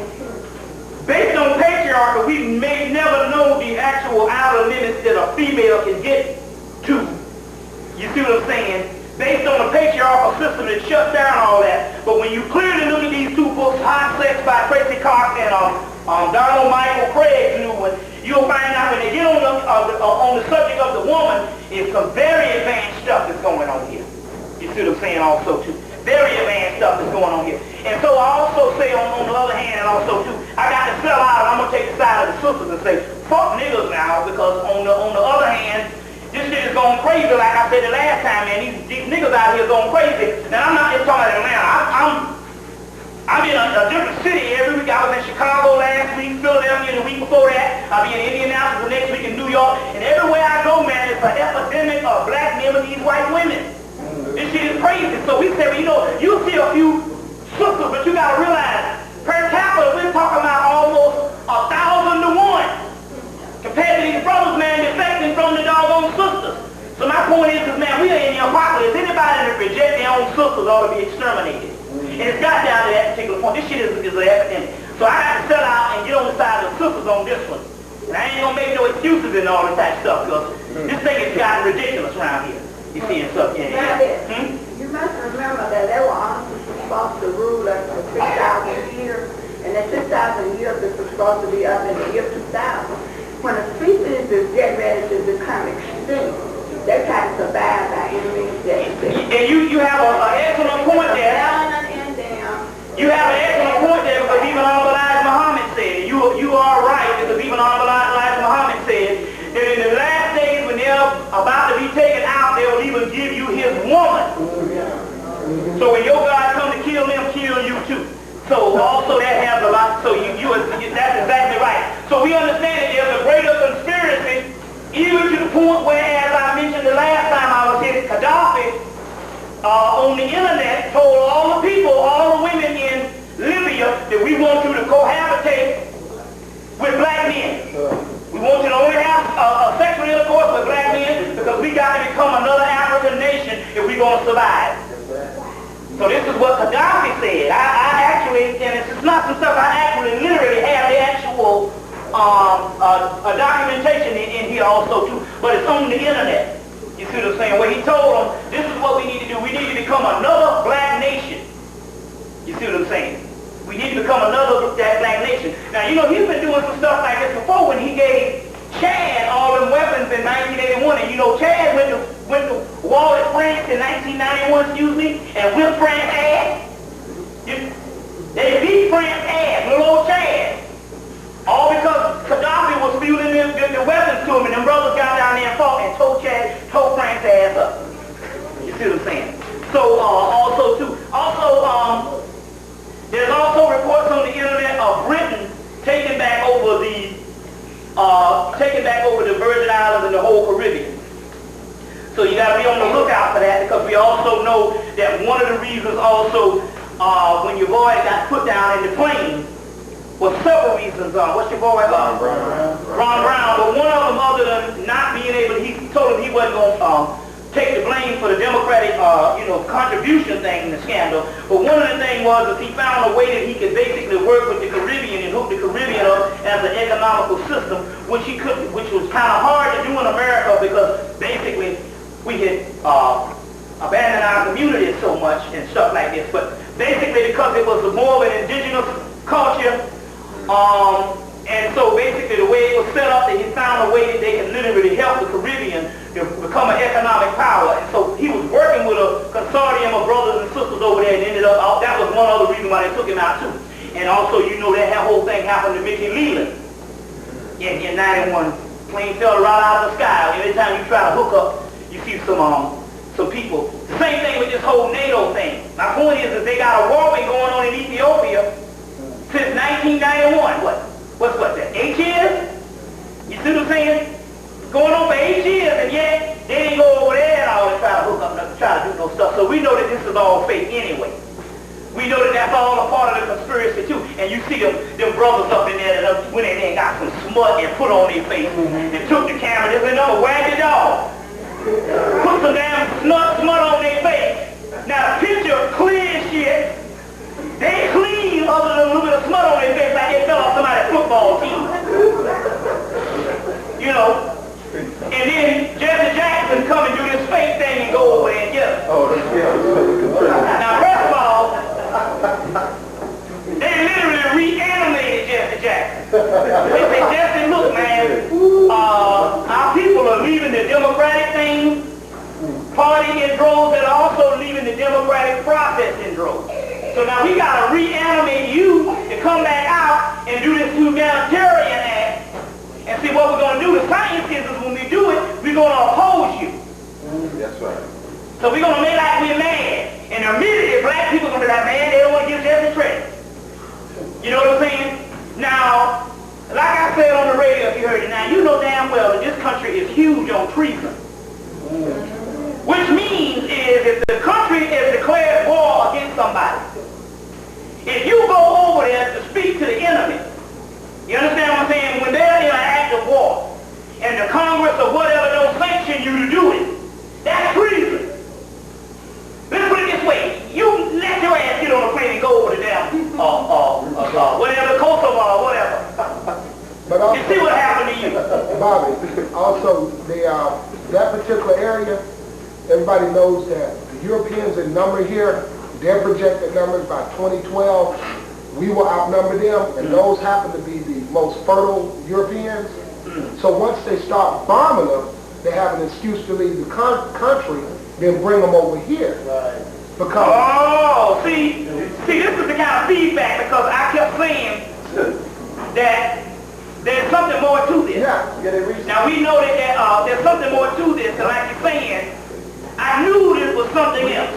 based on patriarchy, we may never know the actual outer limits that a female can get to. You see what I'm saying? Based on a patriarchal system that shuts down all that. But when you clearly look at these two books, Hot Sex by Tracy Cox and Donald Michael Craig's new one, you'll find out when they get on the subject of the woman, it's some very advanced stuff that's going on here. You see what I'm saying also too? Very advanced stuff that's going on here. And so I also say on the other hand, and also too, I got to sell out, and I'm going to take the side of the sisters and say, fuck niggas now, because on the other hand, this shit is going crazy, like I said the last time, man. These niggas out here going crazy. Now, I'm not just talking about Atlanta. I'm in a different city every week. I was in Chicago last week, Philadelphia the week before that. I'll be in Indianapolis the next week in New York. And everywhere I go, man, it's an epidemic of black men with these white women. This shit is crazy. So we say, well, you know, you see a few sisters, but you got to realize, per capita, we're talking about almost 1,000 to 1. Compared to these brothers, man, defecting from the doggone sisters. So my point is man, we This shit is an epidemic. So I got to set out and get on the side of the sisters on this one. And I ain't gonna make no excuses and all this type of stuff, because this thing has gotten ridiculous around here. You see and stuff, yeah. You must remember that they were honestly supposed to rule us for 6,000 years, and that 6,000 years is supposed to be up in the year 2000. When a species is getting ready to become extinct, they try to survive by any means necessary. And you have an excellent point there. You have an excellent point there, because even Elijah Muhammad said, you are right, because even Elijah Muhammad said that in the last days when they're about to be taken out, they will even give you his woman. So when your God come to kill them, kill you too. So also that has a lot, so that's exactly right. So we understand that there's a greater conspiracy, even to the point where, as I mentioned the last time I was here, Gaddafi, on the internet told all the people, all the women in Libya, that we want you to cohabitate with black men. We want you to only have a sexual intercourse with black men, because we got to become another African nation if we're going to survive. So this is what Gaddafi said. I actually, and it's not some stuff, I actually literally have the actual documentation in here also too, but it's on the internet. You see what I'm saying? Where he told them, this is what we need to do. We need to become another black nation. You see what I'm saying? We need to become another black nation. Now, you know, he's been doing some stuff like this before when he gave Chad all them weapons in 1981. And you know, Chad went to war with France in 1991, excuse me, and whipped France ass. They beat France ass, little old Chad. All because Gaddafi was fueling the weapons to him, and them brothers got down there and fought and tore Frank's ass up. You see what I'm saying? So there's also reports on the internet of Britain taking back over the Virgin Islands and the whole Caribbean. So you got to be on the lookout for that, because we also know that one of the reasons also when your boy got put down in the plane. Well, several reasons. What's your boy? Ron Brown. But one of them, other than not being able, he told him he wasn't going to take the blame for the Democratic, contribution thing in the scandal. But one of the things was that he found a way that he could basically work with the Caribbean and hook the Caribbean up as an economical system, which was kind of hard to do in America, because basically we had abandoned our communities so much and stuff like this. But basically, because it was more of an indigenous culture. And so basically the way it was set up, that he found a way that they could literally help the Caribbean to become an economic power. And so he was working with a consortium of brothers and sisters over there, and ended up, that was one other reason why they took him out too. And also, you know, that whole thing happened to Mickey Leland in 91. Plane fell right out of the sky. Every time you try to hook up, you see some people. Same thing with this whole NATO thing. My point is that they got a war going on in Ethiopia since 1991. What's that? 8 years? You see what I'm saying? Going on for 8 years, and yet they didn't go over there and all and try to hook up, try to do no stuff. So we know that this is all fake anyway. We know that that's all a part of the conspiracy too. And you see them brothers up in there that went in there and got some smut and put on their face and took the camera. They said, no, wag the dog. Put some damn smut on their face. Now the picture clear as shit. They clean other than a little bit of smut on their face like they fell off somebody's football team. You know. And then Jesse Jackson come and do this fake thing and go over there and get him. Now first of all, they literally reanimated Jesse Jackson. They say, Jesse, look man, our people are leaving the Democratic thing, party in droves, and also leaving the democratic process in droves. So now we got to reanimate you to come back out and do this humanitarian act. And see what we're going to do. The science is when we do it, we're going to oppose you. That's right. So we're going to make like we're mad. And immediately black people are going to be like, man, they don't want to give Jesse credit. You know what I'm saying? Now, like I said on the radio, if you heard it, now you know damn well that this country is huge on treason. Which means is if the country is declared war against somebody, if you go over there to speak to the enemy, you understand what I'm saying? When they're in an act of war, and the Congress or whatever don't sanction you to do it, that's treason. Let's put it this way. You let your ass get on a plane and go over to them You see what happened to you. Bobby, also, that particular area, everybody knows that the Europeans in number here, their projected numbers by 2012, we will outnumber them, and those happen to be the most fertile Europeans. So once they start bombing them, they have an excuse to leave the country, then bring them over here. Right. Because see, this is the kind of feedback, because I kept saying that there's something more to this. yeah, Now we know that there's something more to this, and like you're saying, I knew this was something else.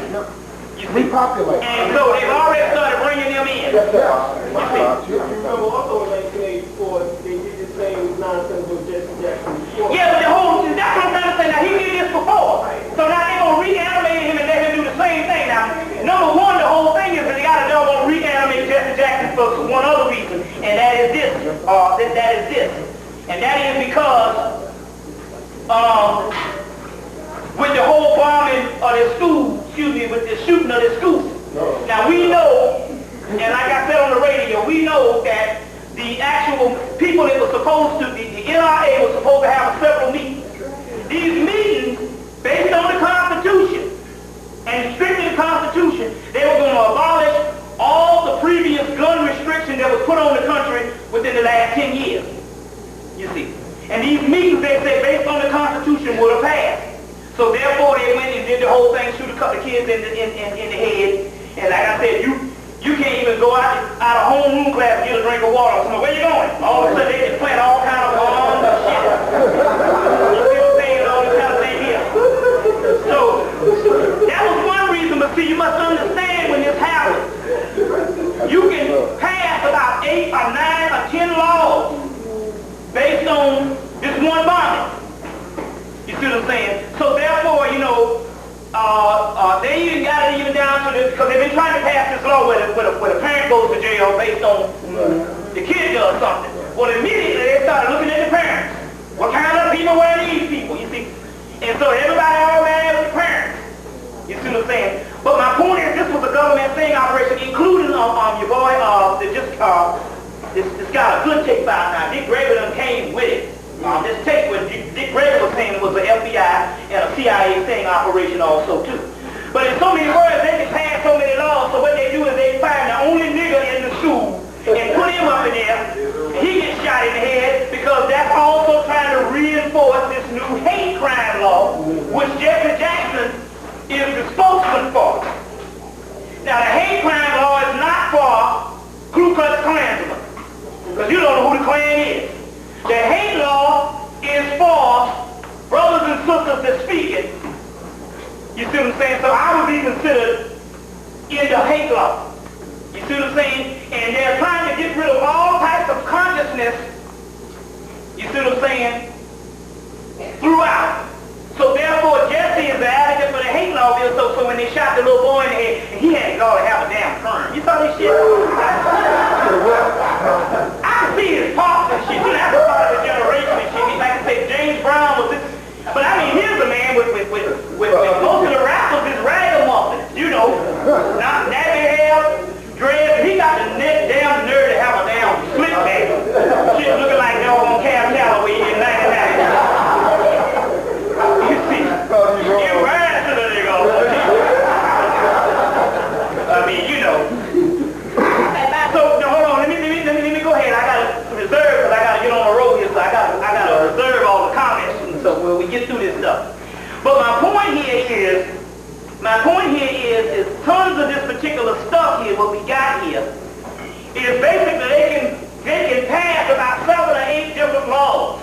You see? repopulate. And so they've already started bringing them in. Yeah. You remember also in 1984, they did the same nonsense with Jesse Jackson before. Yeah, but that's what I'm trying to say. Now, he did this before. So now they're going to reanimate him and let him do the same thing. Now, number one, the whole thing is that they got to reanimate Jesse Jackson for one other reason, and that is this. And that is because with the whole bombing of the school, with the shooting of the school. Now, we know, and like I said on the radio, we know that the actual people that were supposed to, the NRA was supposed to have several meetings. These meetings, based on the Constitution, and strictly the Constitution, they were going to abolish all the previous gun restrictions that was put on the country within the last 10 years, you see. And these meetings, they said, based on the Constitution, would have passed. So therefore, they went and did the whole thing, shoot a couple of kids in the head. And like I said, you can't even go out of homeroom class and get a drink of water. So where you going? All of a sudden, they just plant all kind of bombs and shit. You see what I'm saying? All this kind of thing here. So that was one reason, but see, you must understand when this happens. You can pass about 8 or 9 or 10 laws based on this one bombing. You see what I'm saying? So therefore, you know, they even got it even down to this, because they've been trying to pass this law where the parent goes to jail based on the kid does something. Well, immediately they started looking at the parents. What kind of people were these people, you see? And so everybody all mad with the parents. You see what I'm saying? But my point is, this was a government thing operation, including your boy, this got a good tape out now. Dick Graver done came with it. This tape with Dick Graver was saying it was an FBI and a CIA thing operation also too. But in so many words, they can pass so many laws, so what they do is they find the only nigger in the school and put him up in there, and he gets shot in the head, because that's also trying to reinforce this new hate crime law, which Jesse Jackson is the spokesman for. Now, the hate crime law is not for Ku Klux Klansmen, because you don't know who the Klan is. The hate law is for brothers and sisters that speak it. You see what I'm saying? So I would be considered in the hate law. You see what I'm saying? And they're trying to get rid of all types of consciousness, you see what I'm saying, throughout. So therefore, Jesse is the advocate for the hate law bill, so when they shot the little boy in the head, and he had to go to have a damn perm. You saw this shit? I can see his pops and shit. You know, that's a part of the generation and shit. Like I say, James Brown was this. But I mean, here's a man with most of the rappers is ragamuffin, you know. Not nappy hair, dreads, he got the damn nerve to have a damn slick back. Shit looking like they on Cab Calloway in 99. You see, you ran to the nigga. I mean, you know. So, hold on, let me go ahead. I got to reserve, because I got to get on the road here, so I got to reserve all the comments and stuff when we get through this stuff. But my point here is tons of this particular stuff here, what we got here, is basically they can pass about 7 or 8 different laws.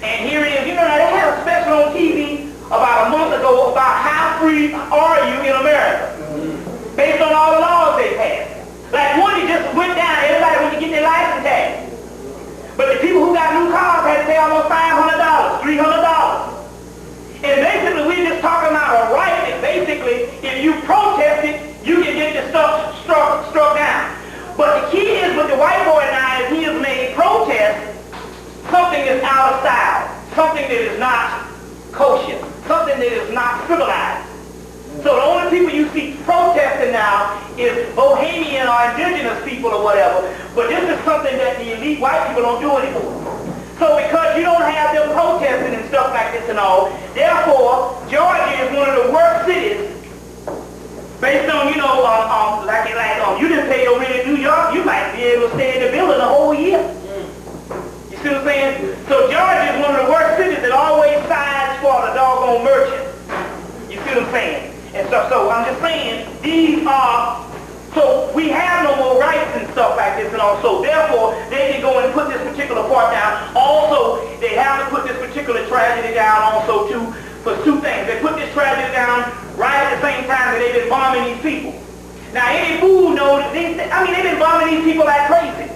And here it is. You know, they had a special on TV about a month ago about how free are you in America, based on all the laws they passed. Like one, it just went down. Everybody went to get their license tax. But the people who got new cars had to pay almost $500, $300. And basically, we're just talking about a right that basically, if you protest it, you can get the stuff struck down. But the key is with the white boy now is he has made protest something that's out of style, something that is not kosher, something that is not civilized. So the only people you see protesting now is bohemian or indigenous people or whatever, but this is something that the elite white people don't do anymore. So because you don't have them protesting and stuff like this and all, therefore, Georgia is one of the worst cities based on, you know, you didn't pay your rent in New York, you might be able to stay in the building a whole year. You see what I'm saying? So Georgia is one of the worst cities that always sides for the doggone merchant. You see what I'm saying? And so I'm just saying, these are, so we have no more rights and stuff like this and all. So therefore, they can go and put this particular part down. Also, they have to put this particular tragedy down also too, for two things. They put this tragedy down right at the same time that they've been bombing these people. Now, any fool knows that they've been bombing these people like crazy.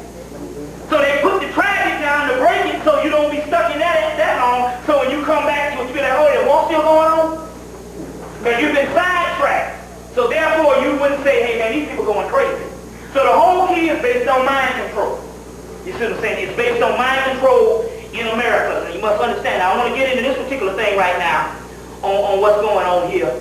So they put the tragedy down to break it so you don't be stuck in that long. So when you come back to it, you be like, oh, the war still going on? Because you've been sidetracked. So therefore, you wouldn't say, hey, man, these people going crazy. So the whole key is based on mind control. You see what I'm saying? It's based on mind control in America. And you must understand. Now, I want to get into this particular thing right now on what's going on here.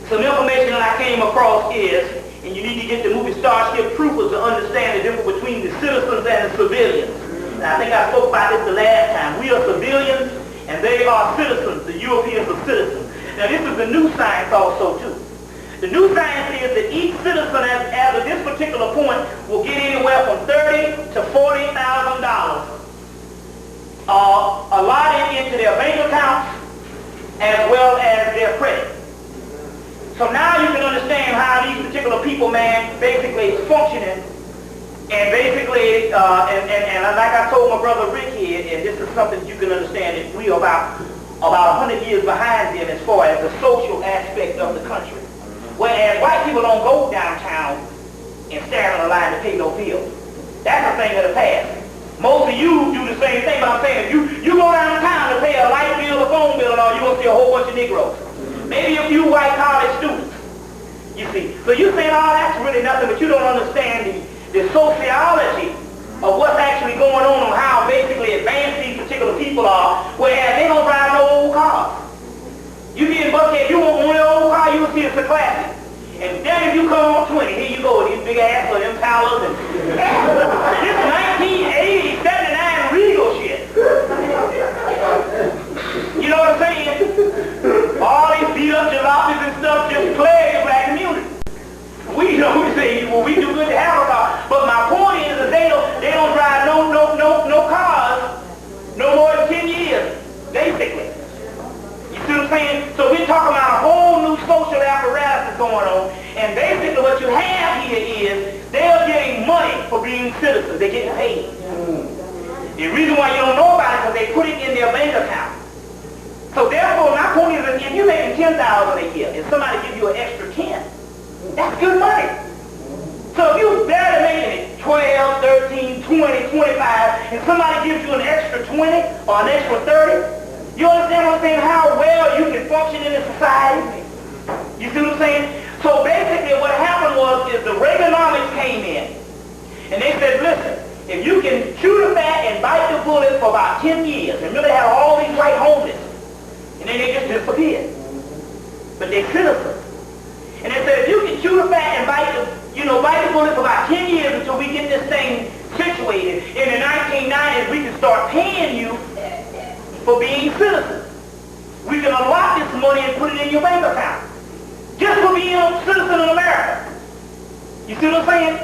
Some information that I came across is, and you need to get the movie Starship Troopers to understand the difference between the citizens and the civilians. And I think I spoke about this the last time. We are civilians, and they are citizens. The Europeans are citizens. Now, this is the new science also, too. The new science is that each citizen, as of this particular point, will get anywhere from $30,000 to $40,000 allotted into their bank accounts as well as their credit. So now you can understand how these particular people, man, basically is functioning. And basically, and like I told my brother Rick here, and this is something you can understand, that we are about 100 years behind them as far as the social aspect of the country. Whereas white people don't go downtown and stand on the line to pay no bills. That's a thing of the past. Most of you do the same thing, but I'm saying if you go downtown to pay a light bill, a phone bill, and all, you're going to see a whole bunch of Negroes. Maybe a few white college students, you see. So you're saying, oh, that's really nothing, but you don't understand the sociology of what's actually going on how basically advanced these particular people are, whereas they don't drive no old cars. You get in Buckhead, you want one old car, you will see it's a classic. And then if you come on 20, here you go with these big ass for them Impalas and this 1980, 79 Regal shit. You know what I'm saying? All these beat up jalopies and stuff just plague the black community. We know we say, well, we do good to have a car. But my point is that they don't drive no cars no more than 10 years, basically. You see what I'm saying? So we're talking about a whole new social apparatus that's going on. And basically what you have here is they're getting money for being citizens. They're getting paid. The reason why you don't know about it is because they put it in their bank account. So therefore, my point is that if you're making $10,000 a year and somebody gives you an extra 10, that's good money. So if you're barely making it 12, 13, 20, 25, and somebody gives you an extra 20 or an extra 30, you understand what I'm saying? How well you can function in a society? You see what I'm saying? So basically what happened is the Reaganomics came in, and they said, listen, if you can chew the fat and bite the bullet for about 10 years, and remember they had all these white homeless, and then they just disappeared. But they're citizens. And they said, if you can chew the fat and bite the bullet for about 10 years until we get this thing situated, in the 1990s we can start paying you for being citizens. We can allot this money and put it in your bank account. Just for being a citizen of America. You see what I'm saying?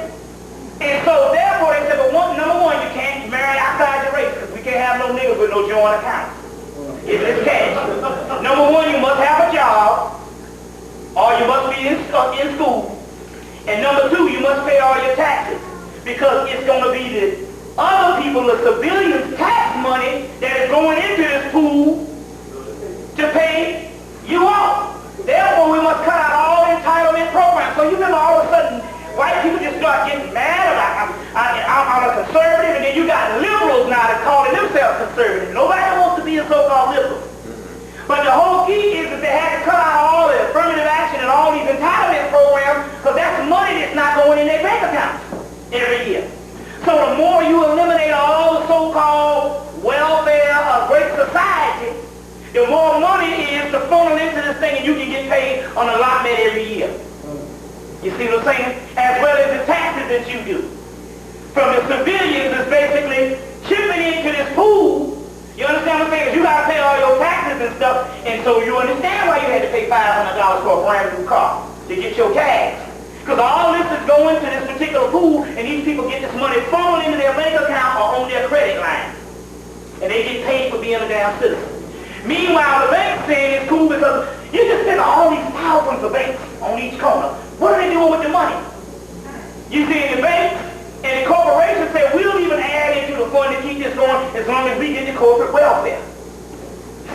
And so therefore they said, but number one, you can't marry outside your race, because we can't have no niggas with no joint account. It's cash. Number one, you must have a job, or you must be in school. And number two, you must pay all your taxes, because it's going to be the other people, the civilians' tax money that is going into this pool to pay you off. Therefore, we must cut out all entitlement programs. So you remember all of a sudden, white people just start getting mad about, I'm a conservative, and then you got liberals now that calling themselves conservative. Nobody wants to be a so-called liberal. But the whole key is that they had to cut out all the affirmative action and all these entitlement programs, because that's money that's not going in their bank accounts every year. So the more you eliminate all the so-called welfare of great society, the more money is to funnel into this thing, and you can get paid on allotment every year. You see what I'm saying? As well as the taxes that you do. From the civilians is basically giving into this pool, you understand what I'm saying? 'Cause you got to pay all your taxes and stuff, and so you understand why you had to pay $500 for a brand new car to get your cash. Because all this is going to this particular pool, and these people get this money funneled into their bank account or on their credit line. And they get paid for being a damn citizen. Meanwhile, the bank's saying it's cool because you just spend all these thousands of banks on each corner. What are they doing with the money? You see, the banks and the corporations say, we'll even add into the fund to keep this going as long as we get the corporate welfare.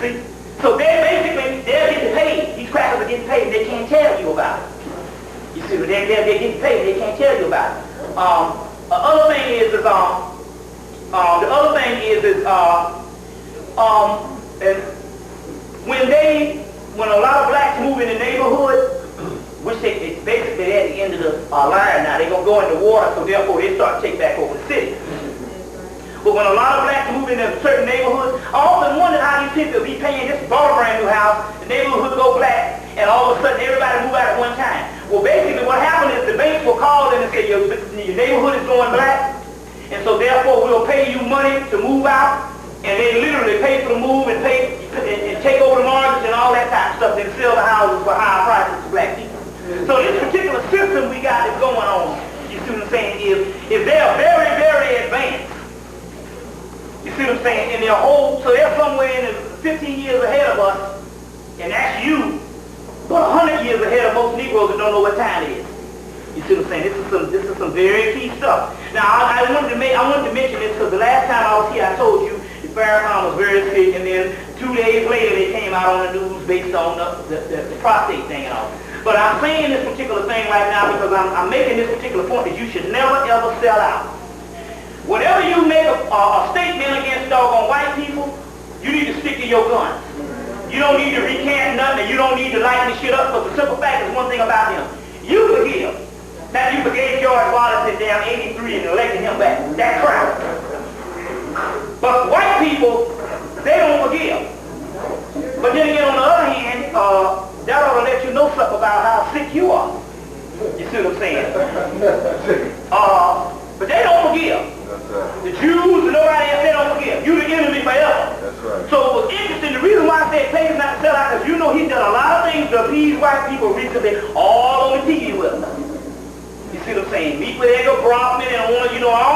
See? So they're getting paid. These crackers are getting paid, and they can't tell you about it. You see, they're getting paid, they can't tell you about it. The other thing is when a lot of blacks move in the neighborhood, which they basically at the end of the line now, they're going to go in the water, so therefore they start to take back over the city. But when a lot of blacks move in a certain neighborhood, I often wonder how these people be paying this bought a brand new house, the neighborhood go black, and all of a sudden everybody move out at one time. Well, basically what happened is the banks will call in and say, your neighborhood is going black, and so therefore we'll pay you money to move out, and they literally pay for the move and take over the mortgage and all that type of stuff, and sell the houses for higher prices to black people. So this particular system we got that's going on, you see what I'm saying, is they're very, very advanced. You see what I'm saying? And so they're somewhere in the 15 years ahead of us, and that's you, but 100 years ahead of most Negroes that don't know what time it is. You see what I'm saying? This is some very key stuff. Now I wanted to mention this because the last time I was here I told you the Farrakhan was very sick, and then 2 days later they came out on the news based on the prostate thing and all. But I'm saying this particular thing right now because I'm making this particular point that you should never ever sell out. Whenever you make a statement against doggone white people, you need to stick to your guns. You don't need to recant nothing, and you don't need to lighten the shit up, but the simple fact is one thing about him. You forgive. That you forgave George Wallace in down 83 and elected him back. That crowd. But white people, they don't forgive. But then again, on the other hand, that ought to let you know something about how sick you are. You see what I'm saying? But they don't forgive. The Jews and nobody else, they don't forgive. You the enemy forever. That's right. So it was interesting. The reason why I said pay is not to sell out is you know he's done a lot of things to appease white people recently, all on the TV with them. You see what I'm saying? Meet with Edgar Brockman and all, you know, all